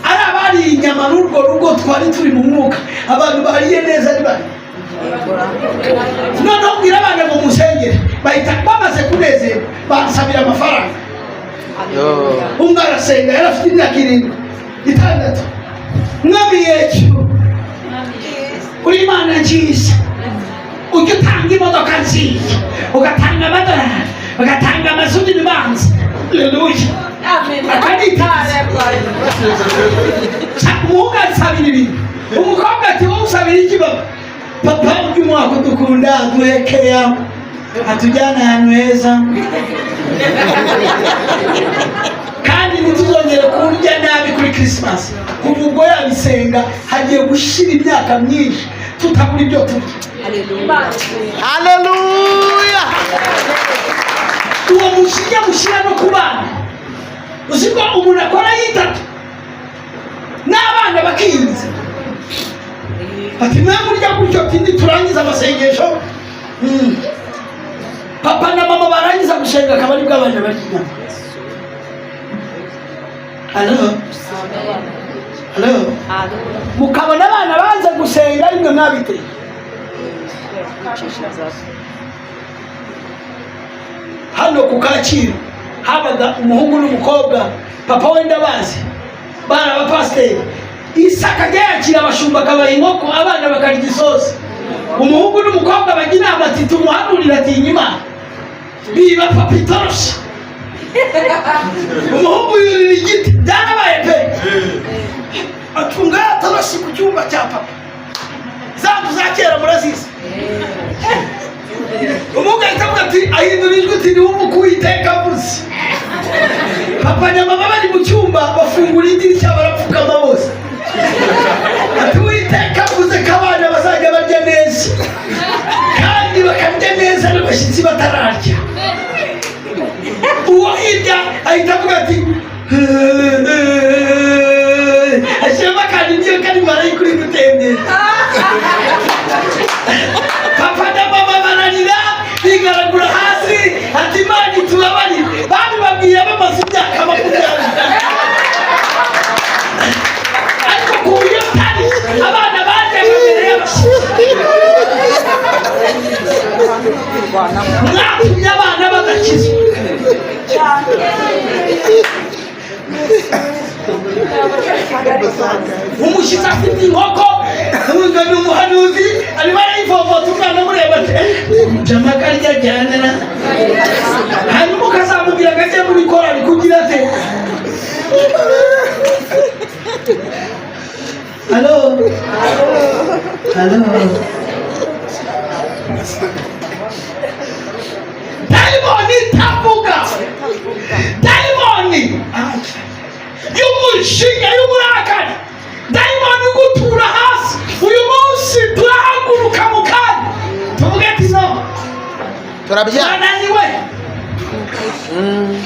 Ari abari inyama n'urwo rugo twari turi mu mwuka, abantu bariye neza ari bari. Noneho bwira abana ngo musengere, bahita bamaze kunezerwa bansabira amafaranga. Umwe arasenga, yari afite imyaka 7, 6. Mwami Yesu uri Imana nziza, ujya utanga imodoka nziza, ugatanga amadolari, ugatanga amazu n'ibibanza. Haleluya. Umuhungu asabira ibintu, umukobwa ati wowe usabira iki baba? Papa ujya umwaka dukunda duhekeya atujyana ahantu heza kandi ntituzongere kurya nabi kuri Christmas. Kuva ubwo yabisenga hagiye gushira imyaka myinshi tutabura ibyo turya. Haleluya. Uwo mushinya mushira no kubana, uziko umuntu akora yitatu n'abana bakiyiriza ati mwamurya gutyo tindi turangiza amasengesho. Papa na mama barangiza gushenga akabari bw'abana barya. Halo. Mukabona abana banze gusenga rimwe mwabiteye. Hano ku Kacyiru habaga umuhungu n'umukobwa, papa wenda bazi bana abapasiteri. Isaka yakira abashumba akabaha inkoko, abana bakarya isosi. Umuhungu n'umukobwa bajya inama ati tumuhanurira atinya Imana, biba papa itoroshye. Umuhungu yurira igiti, byarabaye pe, atunga atoroshye ku cyumba cya papa. Zambu za kera murazizi. Umuhungu ahita avuga ati ahindura ijwi ati niwumva uko Uwiteka avuze. Papa na mama bari mu cyumba bafungura idirishya barapfukama bose. Ati Uwiteka avuze ko abana bazajya barya neza kandi bakarya neza n'abashyitsi batararya. Uwo hirya ahita avuga ati ashyiramo akantu niyo kari marayika uri gutembera. Papa na mama bararira bigaragura hasi ati Imana itubabarire. Bari babwiye bamaze imyaka 20. Ariko ku buryo tari abana bajyaga mbere y'abashyitsi. Mwatumye abana badakizwa. Umushyitsi afite inkoko, umugabo umuhanuzi arimo arayivovota, umwana amureba ati jama karya jyana. Hanyuma ukazamubwira agajya muri korali kugira ate. Halo. Daimoni tavuga, daimoni y'umushinya y'umurakari, daimoni gutura hasi. Uyu munsi turahaguruka mu kanya tuvuge ati no turananiwe.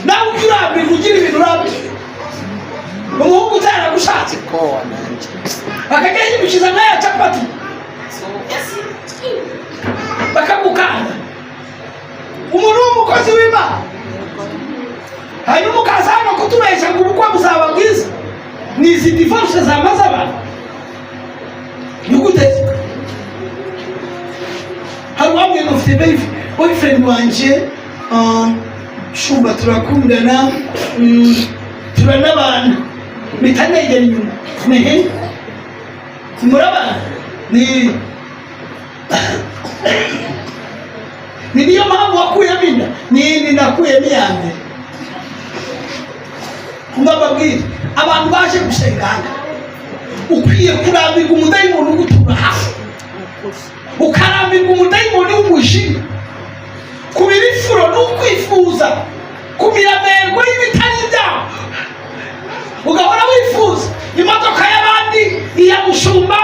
Nawe urabwira ugira ibintu urabwira umuhungu utaragushatse akajya yimukiza nk'aya capati bakagukanda. Umuntu w'umukozi w'Imana hanyuma ukaza hano kutubeshya ngo ubukwe buzaba bwiza. Ni izi divorce zamaze abantu nigute? Hari uwambwiye ngo ufite boyfriend wanje shumba turakundana turanabana mpita negera inyuma nehe murabana ni niyo mpamvu wakuyemo inda. Nini nakuyemo iya mbere. Mbabwira abantu baje gusengana ukwiye kurambirwa umudayimoni ugutura hafi, ukarambirwa umudayimoni w'umujinya, kubira ifuro n'ukwifuza, kumira amerwe y'ibitari byawe, ugahora wifuza imodoka y'abandi, iya mushumba,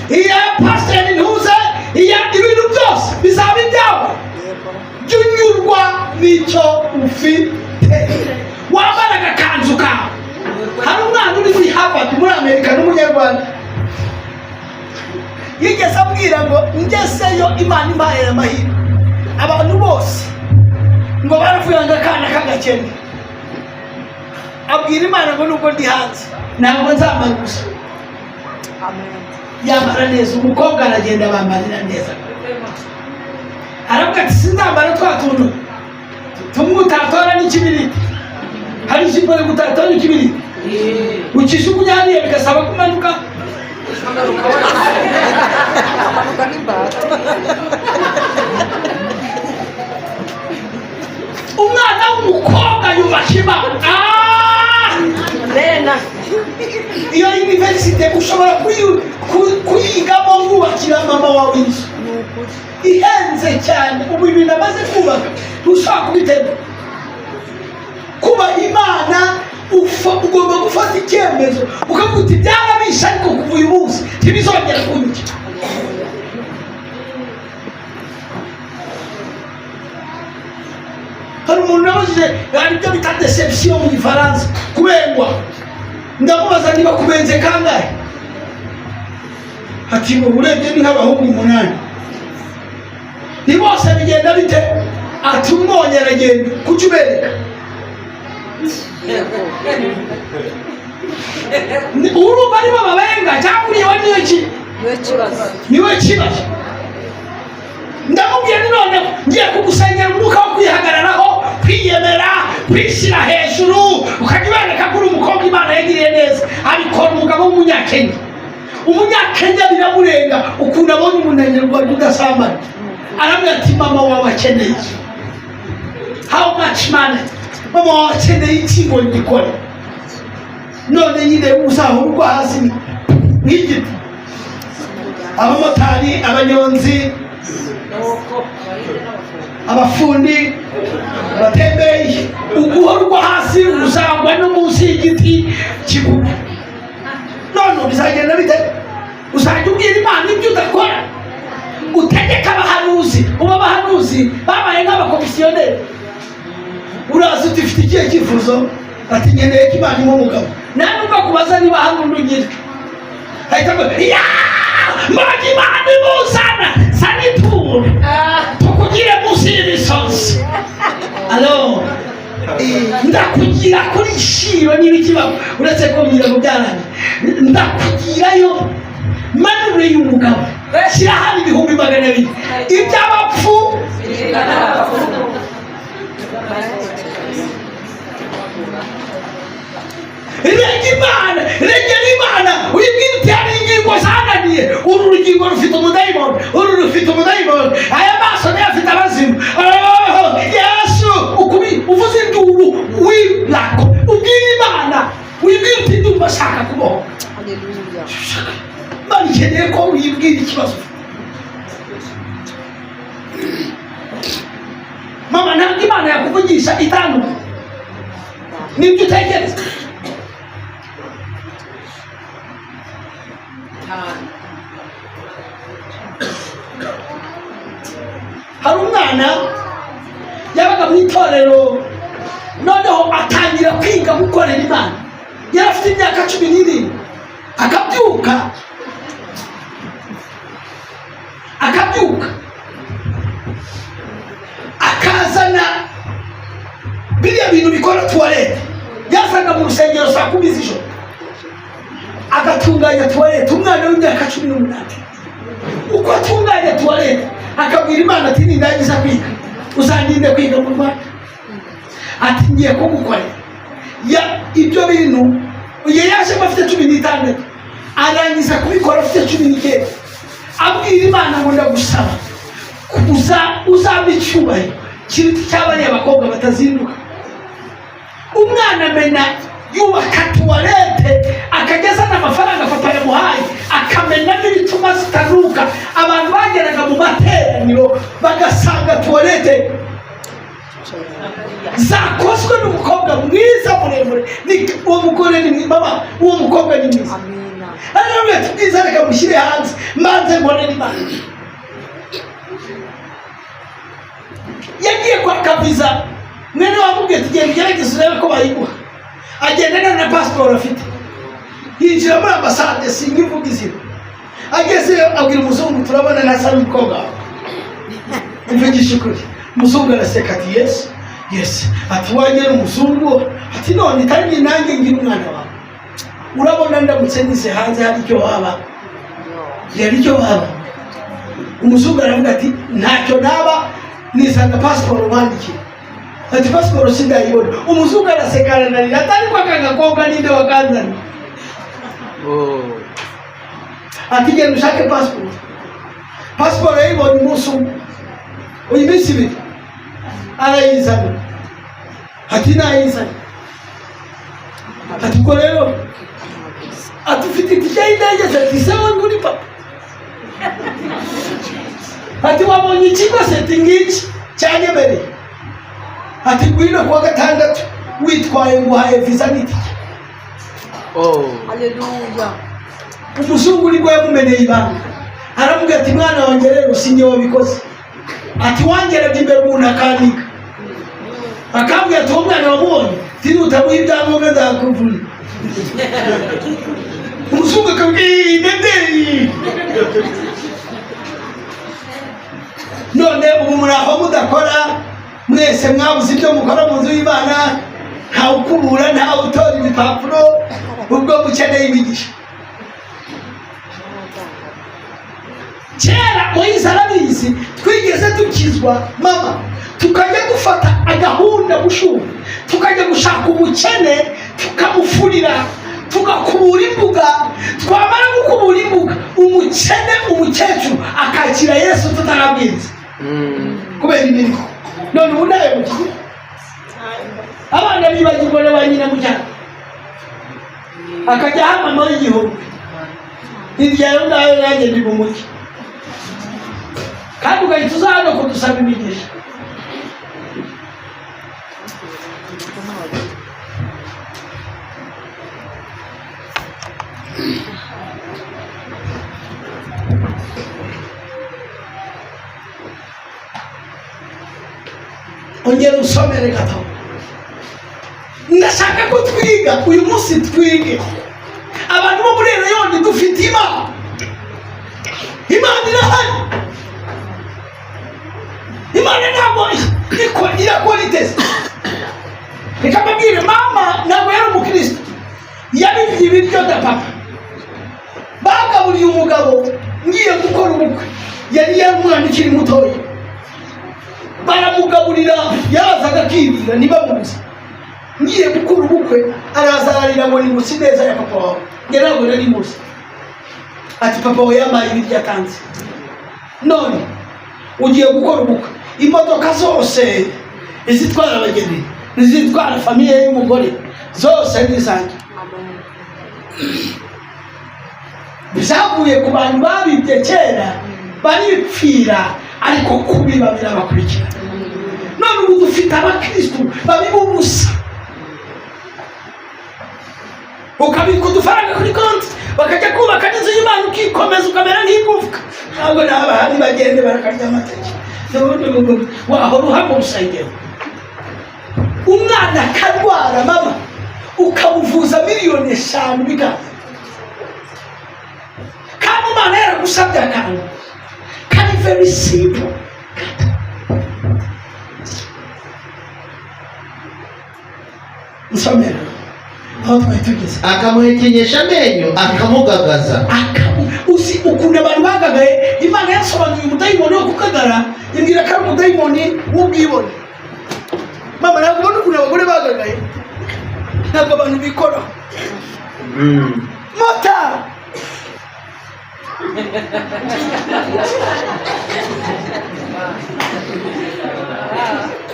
iya pasiteri ntuze, iya ibintu byose bizaba ibyawe. Jya unyurwa n'icyo ufite. Wambara agakanzu kawe. Hari umwana uri muri Harvard muri Amerika n'umunyarwanda yigeze ambwira ngo ngeseyo Imana impaye amahirwe. Abantu bose ngo baravuye ngo akana k'agakene. Abwira Imana ngo nubwo ndi hanze ntabwo nzamara gusa. Yambara neza, umukobwa aragenda bambarira neza. Aravuga ati sinzambara twa tuntu tumwe utatora n'ikibiriti. Hari ijipo yo gutatora n'ikibiriti ukishukunya hariya bigasaba kumanuka yubaka Imana. Iyo universite ushobora kuyigamo wubakira mama wawe inzu ihenze cyane. Ubu ibintu amaze kubaka ntushobora kubitema. Kubaha Imana ugomba gufata icyemezo ukavuga uti byarabishe ariko kuva uyu munsi ntibizongera kunyuka. Hari umuntu nabajije hari ibyo bita deception mu Gifaransa, kubengwa. Ndamubaza niba kubenze kangahe, ati ngo urebye ni nk'abahungu 8. Ni bose bigenda bite? Ati umwonye aragenda kuki ubereka. Urumva niba babenga cyangwa uriyeho niwe kibazo. Ndamubwiye none ngiye kugusengera umwuka wo kwihagararaho, kwiyemera, kwishyira hejuru, ukajya ubereka ko uri umukobwa Imana yagiriye neza. Abikora umugabo w'umunyakenya. Umunyakenya biramurenga ukuntu abonye umunanirwa udasambana. Aramubwira ati mama wawe akeneye iki? How much money? Mama wawe akeneye iki ngo ngikore? None nyine uzahurwa hasi n'igiti. Abamotari, abanyonzi, abafundi, abatembeye, uguhorwa hasi uzangwa no munsi y'igiti kigufi. None bizagenda bite? Uzajya ubwira Imana ibyo udakora, utegeka abahanuzi. Uba abahanuzi babaye nk'abakomisiyoneri. Uraza uti ufite ikihe cyifuzo? Ati nkeneye ko Imana impa umugabo. Nawe ukakubaza niba hari undi ugira. Ahita ngo mbonye Imana imuzana sanituru tukugire munsi y'imisozi. Alo ndakugira kuri Shiro n'ibikibaho uretse ko mbira mu byarange. Ndakugirayo manure y'umugabo shyira hano 200,000 iby'abapfu. Regera Imana uyibwira uti hari ingingo zananiye. Uru rugingo rufite umudayimoni, uru rufite umudayimoni, aya maso niyo afite abazimu. Yesu uvuze induru w'irako ubwira Imana, uyibwira uti ndumva ashaka kuboha. Imana ikeneye ko uyibwira ikibazo. Mama ntabwo Imana yakuvugisha itanu nibyo utekereza. Hari umwana yabaga mu itorero, noneho atangira kwiga gukorera Imana. Yari afite imyaka 17. akabyuka akazana biriya bintu bikora tuwarete. Yazaga mu rusengero saa 10 z'ijoro agatunganya tuwarete. Umwana w'imyaka 18 uko atunganya tuwarete akabwira Imana ati nindangiza kwiga uzandinde kwiga mu Rwanda. Ati ngiye kugukorera ibyo bintu. Yaje bafite 16 arangiza kubikora afite 19. Abwira Imana ngo ndagusaba uzaba icyubahiro kiruta cy'abariya bakobwa batazinduka. Umwana mena yubaka tuwarete akageza n'amafaranga papa yamuhaye, akamenya n'ibituma zitanuka. Abantu bageraga mu materaniro bagasanga tuwarete zakozwe n'umukobwa mwiza muremure. Uwo mugore ni mama, uwo mukobwa ni mwiza. Ariko tubwiza reka mushyire hanze mbanze mbone n'Imana. Yagiye kwa kaviza, mwene wamubwiye tugenda ugerageze urebe ko bayiguha. Agenda na pasiporo afite, yinjira muri ambasade singivuga izina. Agezeyo abwira umuzungu turabona nasa n'umukobwa mvugisha ukuri. Umuzungu araseka ati yes. Ati wagera umuzungu ati none kandi nanjye ngira umwana wawe. Urabona ndamutse nize hanze hari icyo waba. Umuzungu aravuga ati ntacyo naba nizana pasiporo bandikira. Ati pasiporo sindayibona. Umuzungu araseka aranarira atari kwa kagakobwa ninde wakanzana. Ati genda ushake pasiporo. Pasiporo yayibonye umunsi umwe. Uyu minsi 2 arayizana. ati nayizanye ati ko rero ati ufite itike y'indege ati sawa muri papa ati wabonye ikigo seti ngiki cyanyemereye ati ngwino kuwa gatandatu witwaye nguhaye visa n'itike. Haleluya. Umuzungu nibwo yamumeneye ibanga aramubwira ati mwana wanjye rero sinjye wabikoze ati wangerera imbere umuntu akandika akambwira ati uwo mwana wamubonye utamuha ibyangombwa ndakuvuna. Umuzungu akabwira ndende none ubu muraho mudakora mwese mwabuze ibyo mukora mu nzu y'Imana ntawe ukubura ntawe utora ibipapuro ubwo mukeneye imigisha. Kera Moise arabizi twigeze dukizwa mama tukajya dufata agahunda bushubu tukajya gushaka umukene tukamufurira tugakubura imbuga twamara gukubura imbuga umukene umukecuru akakira Yesu tutarabwiriza kubera imirimo. None ubu nawe mukiye abana bibagirwa na ba nyina mu cyaro akajya hamama y'igihumbi hirya yo ngayo nanjye ndi mu mujyi kandi ugahita uza hano kudusaba imigisha. Ongera usomere gato ndashaka ko twiga uyu munsi twige abantu bo muri Rayoni dufite Imana irahari Imana ntabwo irakora iteze. Reka mbabwire mama ntabwo yari umukristo yabibye ibiryo da papa bagaburiye umugabo ngiye gukora ubukwe yari umwana ukiri mutoya baramugaburira yazaga akibira ntibamubuze ngiye gukora ubukwe araza ararira ngo ni musi neza ya papa wawe nge ntabwo nari musi ati papa wawe yambaye ibiryo atanze none ugiye gukora ubukwe imodoka zose izitwara abageni n'izitwara famiye y'umugore zose n'izanjye bizavuye ku bantu babibye kera baripfira ariko kubiba birabakurikira. None ubu dufite abakristu babiba ubusa ukabika udufaranga kuri konti bakajya kubaka n'inzu y'Imana ukikomeza ukamera nk'igufwa ntabwo n'abahari bagende barakarya amateke wahora uhamwe urusengero umwana akarwara mama ukamuvuza miliyoni 5 bikaza kandi Imana yaragusabye akantu kari very simple. Nsomera aho twitugeze akamuhekenyesha amenyo akamugagaza usi ukunda abantu bagagaye Imana yasobanuye umudayimoni wo kukagara imbwira ko ari umudayimoni w'ubwibone. Mama ntabwo ubona ukuntu abagore bagagaye ntabwo abantu bikora mota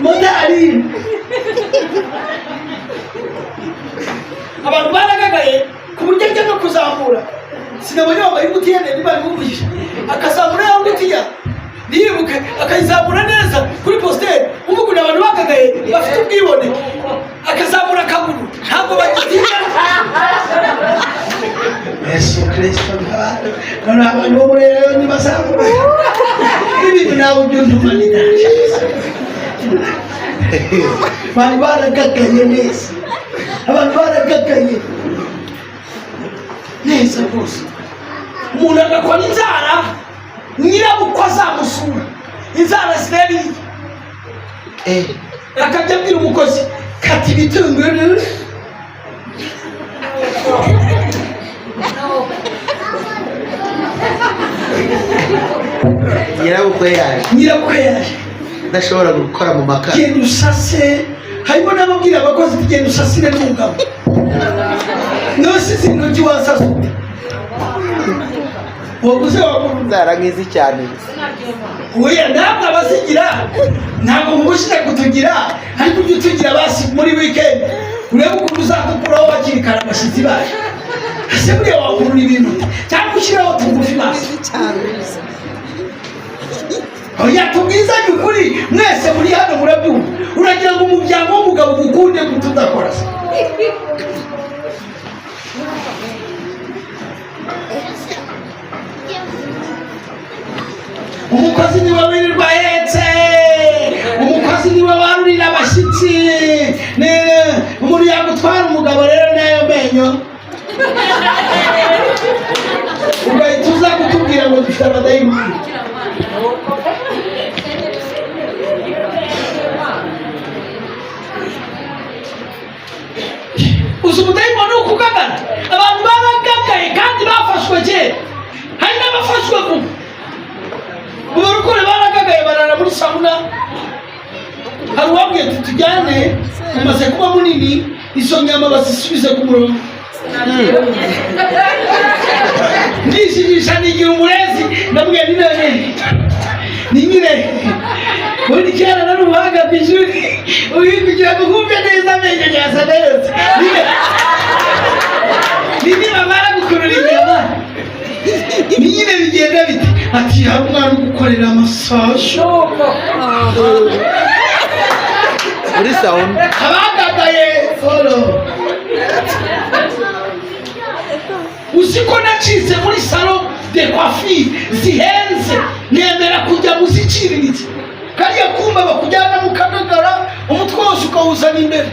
modari abantu baragagaye ku buryo ajya no kuzamura sinabonye wambaye ingutiya niba ari umugisha akazamura ya ngutiya nibuke akayizamura neza kuri posteri umukunda abantu bagagaye bafite ubwibone akazamura akaguru ntabwo bagitinya Yesu Kristo none abantu bo muri Rayoni bazamura ibintu nabo byundumanira bari baragagaye neza abantu baragagaye neza rwose umuntu agakora inzara nyirabukwe azamusura inzara zirariye akajya abwira umukozi kata ibitunguru nyirabukwe yaje ndashobora gukora mu makara genda usase harimo n'ababwira abakozi genda usasire n'umugabo nose sintoki wasasa waguze wakuru nzara nk'izi cyane oya ntabwo abasigira ntabwo mubushize kutugira ariko ujye utugira basi muri weekend urebe ukuntu uzadukuraho bakiri kare abashyitsi baje ese buriya wakurura ibintu cyangwa ushyiraho tugufi basi oya tubwizanye ukuri mwese muri hano murabyumva uragira ngo umuryango w'umugabo ugukunde guta udakora se umukozi niwe wirirwa ahetse umukozi niwe warurira abashyitsi umuntu yagutwara umugabo rero n'ayo menyo ugahita uza kutubwira ngo dufite abadayimoni uzi umudayimoni ukugagara abantu baragagaye kandi bafashwe kera hari n'abafashwe vuba ubarukore baragagaye barara muri sauna hari uwabwiye tutujyane umaze kuba munini izo nyama bazisubize ku murongo ndishimisha nigira umurezi ndabwiye ni none ni nyine ubundi kera nari umuhanga ku ishuri kugira ngo nkumve neza amenyo nyasa neza ni nibamara gukurura inyama ni nyine bigenda bite ati hari umwana ugukorera amasasho muri sauna abagagaye uziko nacitse muri salo de coiffure zihenze nemera kujya muziciriritse kariya kumba bakujyana mu kagagara umutwe wose ukawuzana imbere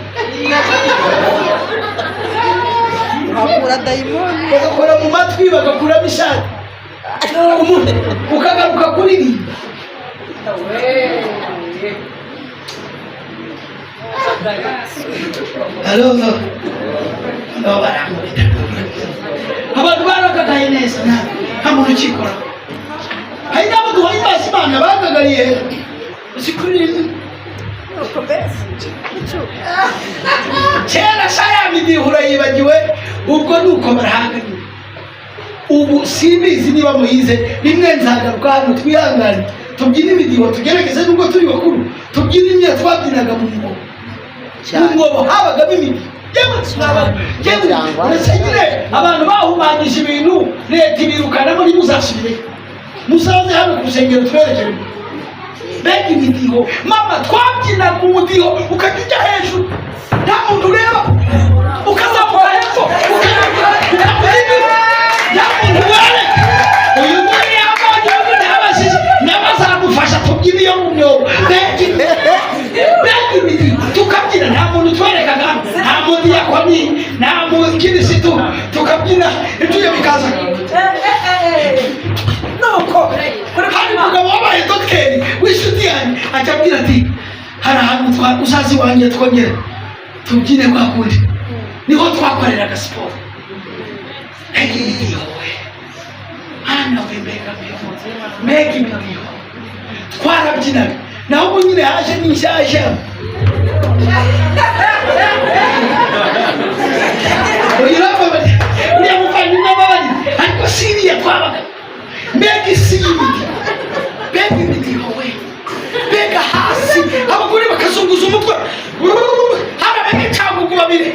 bakura dayimoni bagakora mu matwi bagakuramo ishati ukagaruka kuririmba abantu baragagaye neza nta muntu ukikora hari n'abo duhaye imbazi imana bagagariye uzikuririmba kera sha ya midihura yibagiwe ubwo nuko barahanganye ubu simbizi niba muyize rimwe nzagaruka hano twihangane tubyine imidiho tugerageze nubwo turi bakuru tubyine imwe twabyinaga mu mwobo habagamo imidiho uretse nyine abantu bahumanyije ibintu leta ibirukanamo ntimuzasubireyo musaze hano ku rusengero twerekere mbega imidiho mama twabyinaga umudiho ukajya ujya hejuru nta muntu ureba ukazamuka hepfo nta muntu wareka uyu muntu yambonye ubu ntabashije n'abazamufasha tubyina iyo mu myobo mbega imidiho tukabyina nta muntu twerekaga nta mudiyakoni nta mukirisitu tukabyina ibyo bikaza nuko hari umugabo wabaye dogiteri w'inshuti yanjye ajya abwira ati hari ahantu uzazi wanjye twongera tubyine kwa kundi niho twakoreraga siporo hano mbega imidiho twarabyinaga naho ubu nyine haje n'inshyashya uriya muvandimwe ababari ariko siriya twabaga mbega isi y'imidiho mbega imidiho we mbega hasi abagore bakazunguza umutwe hari abanyacagugu babiri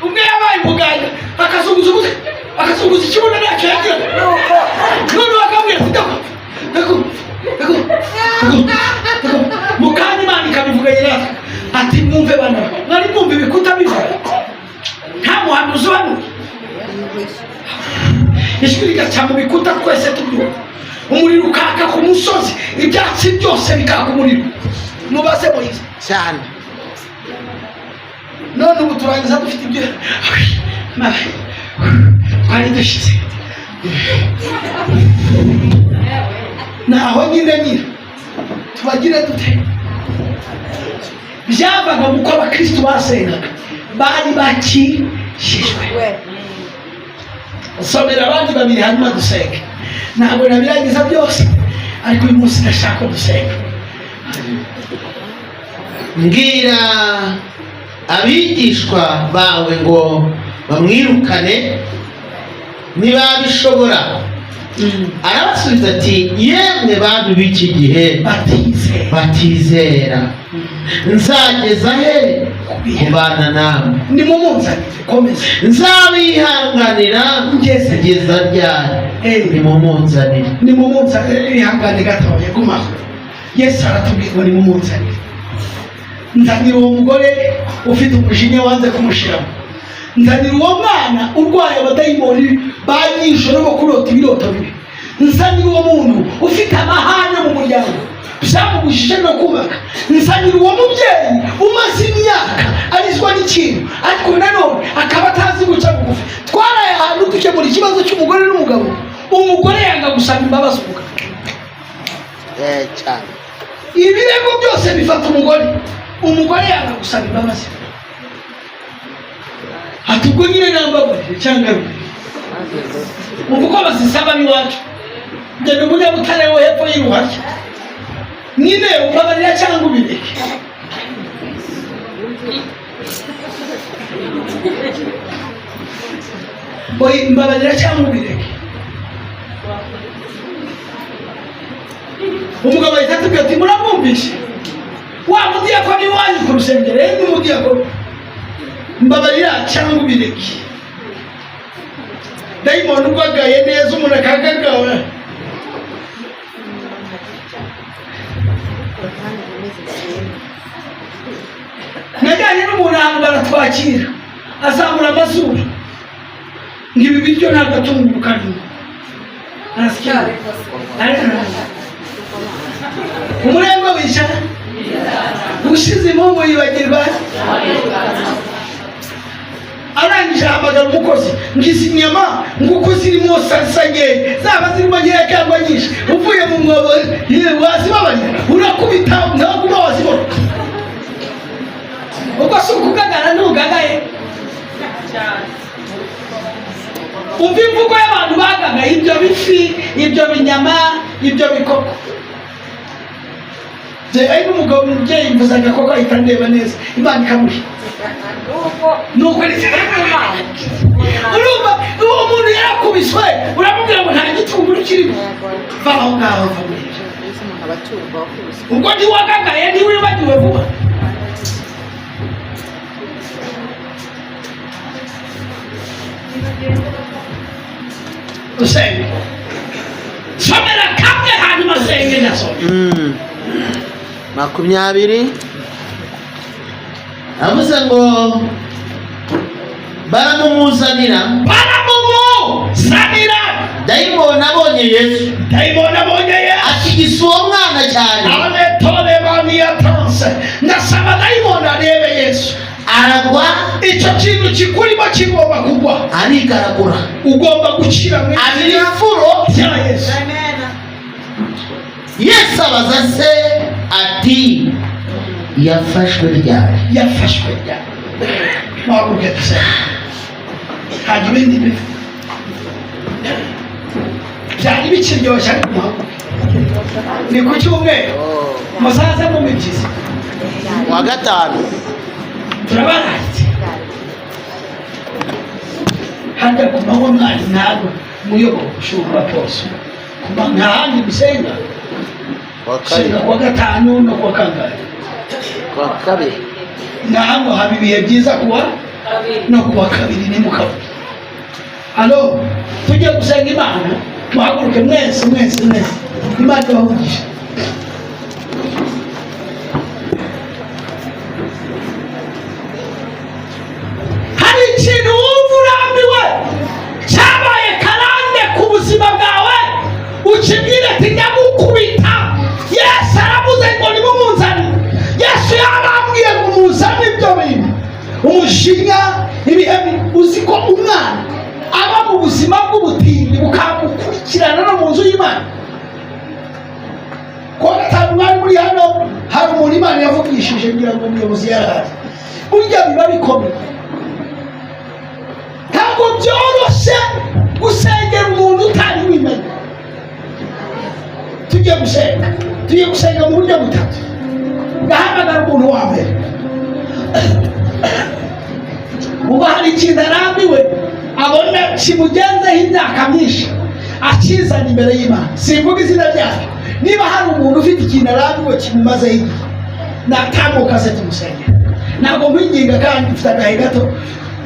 umwe yabaye umuganga akazunguza umutwe akazunguza ikibuno ntacyo yagira none bakabwira ati mukanya imana ikabivuganye natwe ati mwumve bana mwari mwumva ibikuta bivuga nta muhanuzi uhanuye ijwi rigaca mu bikuta twese tubyumva umuriro ukaka ku musozi ibyatsi byose bikaka umuriro mubaze moyize cyane none ubu turangiza dufite ibyo twari dushize naho nyine tubagire dute byabaga mu ko abakristo basengaga bari bakishijwe somera abandi babiri hanyuma dusenge ntabwo nabirangiza byose ariko uyu munsi ndashaka dusenga mbwira abigishwa bawe ngo bamwirukane niba bishobora arabasubiza ati yemwe bantu b'iki gihe batizera nzageza he kubana namwe? Nimumunzanire komeza. nzabihanganira ngeza ryari? nimumunzanire. Nimumunzanire ihangane gatoya gumaho. Yesu aratubwira ngo nimumunzanire. Nzanira uwo mugore ufite umujinya wanze kumushiramo. Nzanira uwo mwana urwaye abadayimoni banyishoro bo kurota ibiroto bibi. Nzanira uwo muntu ufite amahane mu muryango byamubujije no kubaka. Nzanira uwo mubyeyi umaze imyaka arizwa n'ikintu ariko nanone akaba atazi guca bugufi. Twaraye ahantu dukemura ikibazo cy'umugore n'umugabo, umugore yanga gusaba imbabazi umugabo. cyane Ibirego byose bifata umugore yanga gusaba imbabazi. Ati ubwo nyine nambabarire cyangwa uko bazisaba n'iwacu ngende umunyabutare wo hepfo y'uruharya nyine umbabarira cyangwa ubireke. Mbabarira cyangwa ubireke. Umugabo ahita atubwira ati muramwumvishe wa mudiyakoni wanyu ku rusengero ni umudiyakoni. Mbabarira cyangwa ubireke. Dayimoni ugagaye neza umuntu akagagawe. Najyanye n'umuntu ahantu baratwakira azamura amazuru ngo ibi biryo ntabwo atunguka nyuma nasicyari umurembo wicara ushize impamvu yibagirwa. Arangije ahamagara umukozi ngize inyama nguko zirimo sasage zaba zirimo nkeya cyangwa nyinshi uvuye mu mwobo wazibabarira urakubita ntabwo wazibona. Ubwo si ukugagara ntugagaye. Umva imvugo y'abantu bagagaye ibyo bifi ibyo binyama ibyo bikoko. Ari n'umugabo umubyeyi mvuze agakoko ahita ndeba neza Imana ikamuha nuko urumva uwo muntu yarakubiswe uramubwira ngo nta gitunguru kirimo va aho ngaho ubwo ntiwagagaye ntiwibagiwe vuba. Usenge somera kamwe hanyuma senge nasome 20 avuze ngo baramumuzanira. Dayimoni abonye Yesu atigisa uwo mwana cyane. Ndasaba dayimoni arebe Yesu aragwa. icyo kintu kikurimo kigomba kugwa arigaragura. ugomba gukira abiri ifuro bya Yesu. Yesu abaza se ati yafashwe ryari? Wabuke tse hadi ibindi bifu byari bikiryoshye ariko ni ku cyumweru muzaze mu mibyizi wa gatanu turabaratse hajya ku manywa mwari ntabwo muyoboka ushobora kose nta handi gusenga senga kuwa gatanu no kuwa kangahe? Kuwa kabiri. Nahango haba ibihe byiza kuwa no kuwa kabiri ni mukaburi. Halo tujye gusenga Imana muhaguruke mwese Imana ibahugisha. Hari ikintu wumva urambiwe cyabaye karande ku buzima bwawe ukibwire ati nyamukubita. Yesu aravuze ngo nimumunzane. Yesu yarambwiye ngo muzane ibyo bintu umushinya ibihemi. Uzi ko umwana aba mu buzima bw'ubutindi bukamukurikirana no mu nzu y'Imana. Kuwa gatanu bari muri hano hari umuntu Imana yavugishije ngira ngo umuyobozi yaraje. Burya biba bikomeye ntabwo byoroshye gusengera umuntu utari wimenya. Tujye gusenga mu buryo butatu. Ngahamagara umuntu wa mbere uba hari ikintu arambiwe abona kimugenzeho imyaka myinshi akizana imbere y'Imana. Simvuga izina ryacyo. Niba hari umuntu ufite ikintu arambiwe kimumazeho igihe, natambuka se tumusengera. Ntabwo nkwinginga kandi ufite agahe gato.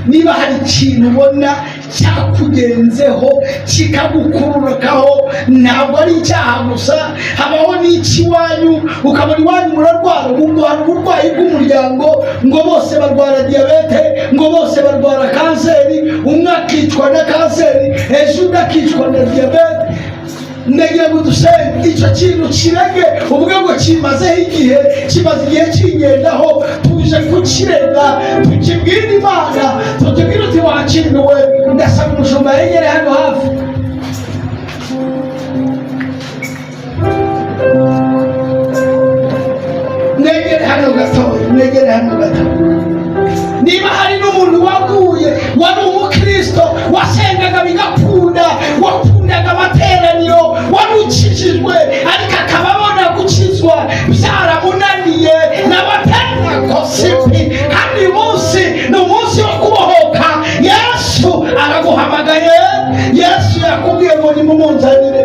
Niba hari ikintu ubona cyakugenzeho kikagukururukaho, ntabwo ari icyaha gusa, habaho n'ikiwanyu. Ukabona iwanyu murarwara, umuntu hari uburwayi bw'umuryango, ngo bose barwara diyabete, ngo bose barwara kanseri, umwe akicwa na kanseri, ejo undi akicwa na diyabete. Ndagira ngo dusenge icyo kintu kirege, uvuge ngo kimazeho igihe, kimaze igihe kingendaho, tuje kukirega, tukibwire Imana, tutubwire uti wakinduwe. Ndasaba umushumba yegere hano hafi. Negere hano gatoya, negere hano gatoya. Niba hari n'umuntu waguye, wari umukristo, wasengaga bigakunda, wakundaga amateraniro, wari ukijijwe, ariko akaba abona gukizwa byaramunaniye, n'abapentekosipi, kandi uyu munsi ni umunsi wo kubohoka. Yesu araguhamagaye. Yesu yakubwiye ngo nimumunzanire,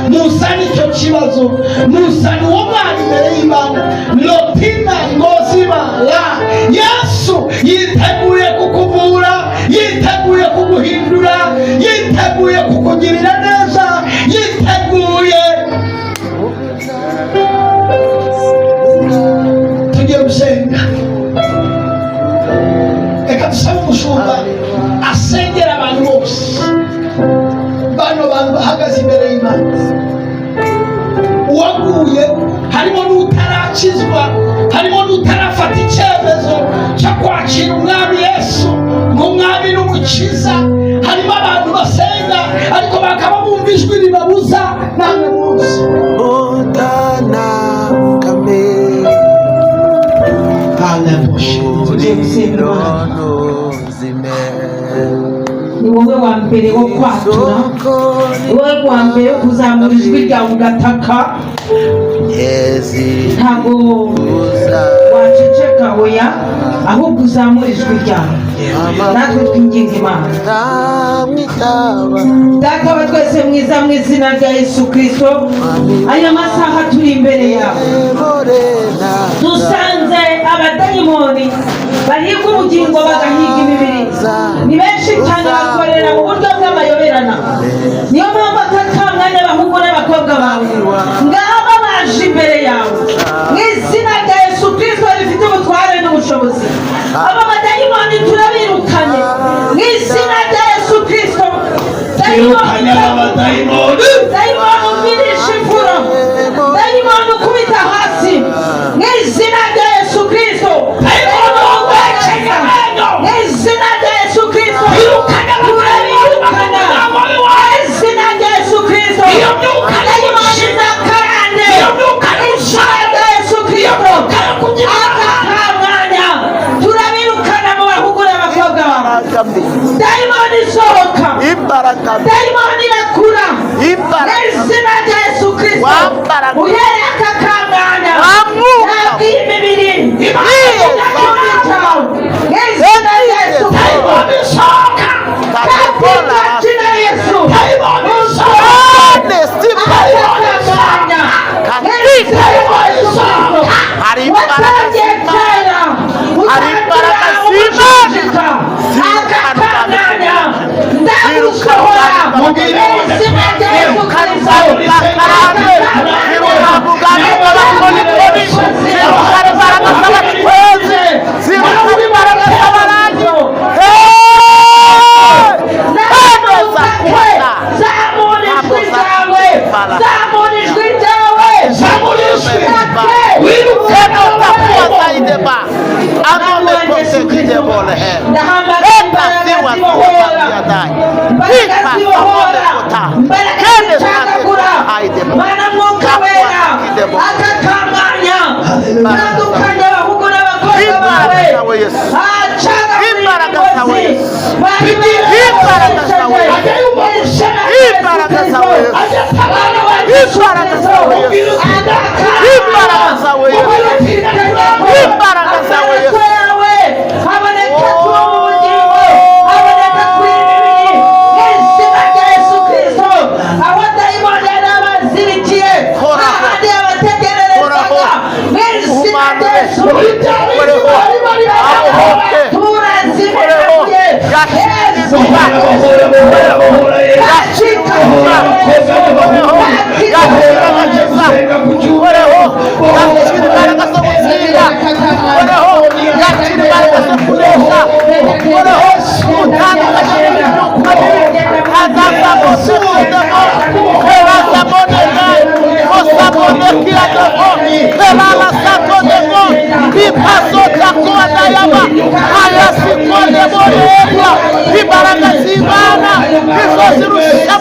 muzane icyo kibazo, muzane uwo mwana imbere y'Imana. Lotina ngozima la Yesu yiteguye kukuvura, yiteguye kuguhindura, yiteguye kukugirira neza, yiteguye. Tugiye gusenga. Reka dusabe umushumba asengera abantu bose, bano bantu bahagaze imbere y'Imana. Uwaguye harimo n'utarakizwa, harimo n'utarafata icyemezo cyo kwakira umwami Yesu nk'umwami n'umukiza. Harimo abantu basenga ariko bakaba bumva ijwi ribabuza. Namwe munsi ni wowe wa mbere wo kwatura, ni wowe wa mbere wo kuzamura ijwi ryawe ugataka. Ntabwo waceceka oya, ahubwo uzamura ijwi ryawe. Natwe twinginga Imana. Data wa twese mwiza, mu izina rya Yesu Kristo, aya masaha turi imbere yawe, dusanze abadayimoni bahiga ubugingo bagahiga imibiri. Ni benshi cyane bakorera mu buryo bw'amayoberana. Niyo mpamvu aka mwanya abahungu n'abakobwa bawe ngaba baje imbere yawe mu izina rya Yesu Kristo rifite ubutware n'ubushobozi. Aba badayimoni turabirukanye mu izina rya Yesu Kristo. Dayimoni umirisha imfura, dayimoni ukubita hasi mu izina rya Yesu Kristo. Mu izina rya Yesu Kristo turabirukana mu izina rya Yesu Kristo. Dayimoni zakarande mu izina rya Yesu Kristo. Aka mwanya turabirukana mu bahungu n'abakobwa bawe. Dayimoni sohoka, dayimoni irakura mu izina rya Yesu Kristo. Uhereye aka mwanya ntabwo iyi mibiri irakubita mu izina rya Yesu Kristo. Katika jina la Yesu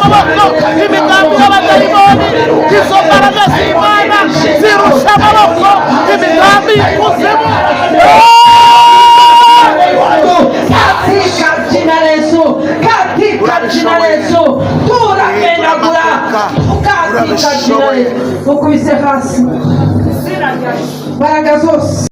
amaboko imigambi y'abadayimoni. Izo mbaraga z'Imana zirusha amaboko imigambi y'ikuzimu. Katika jina la Yesu, katika jina la Yesu, tunamenagura katika jina la Yesu. Ukubise hasi mbaraga zose.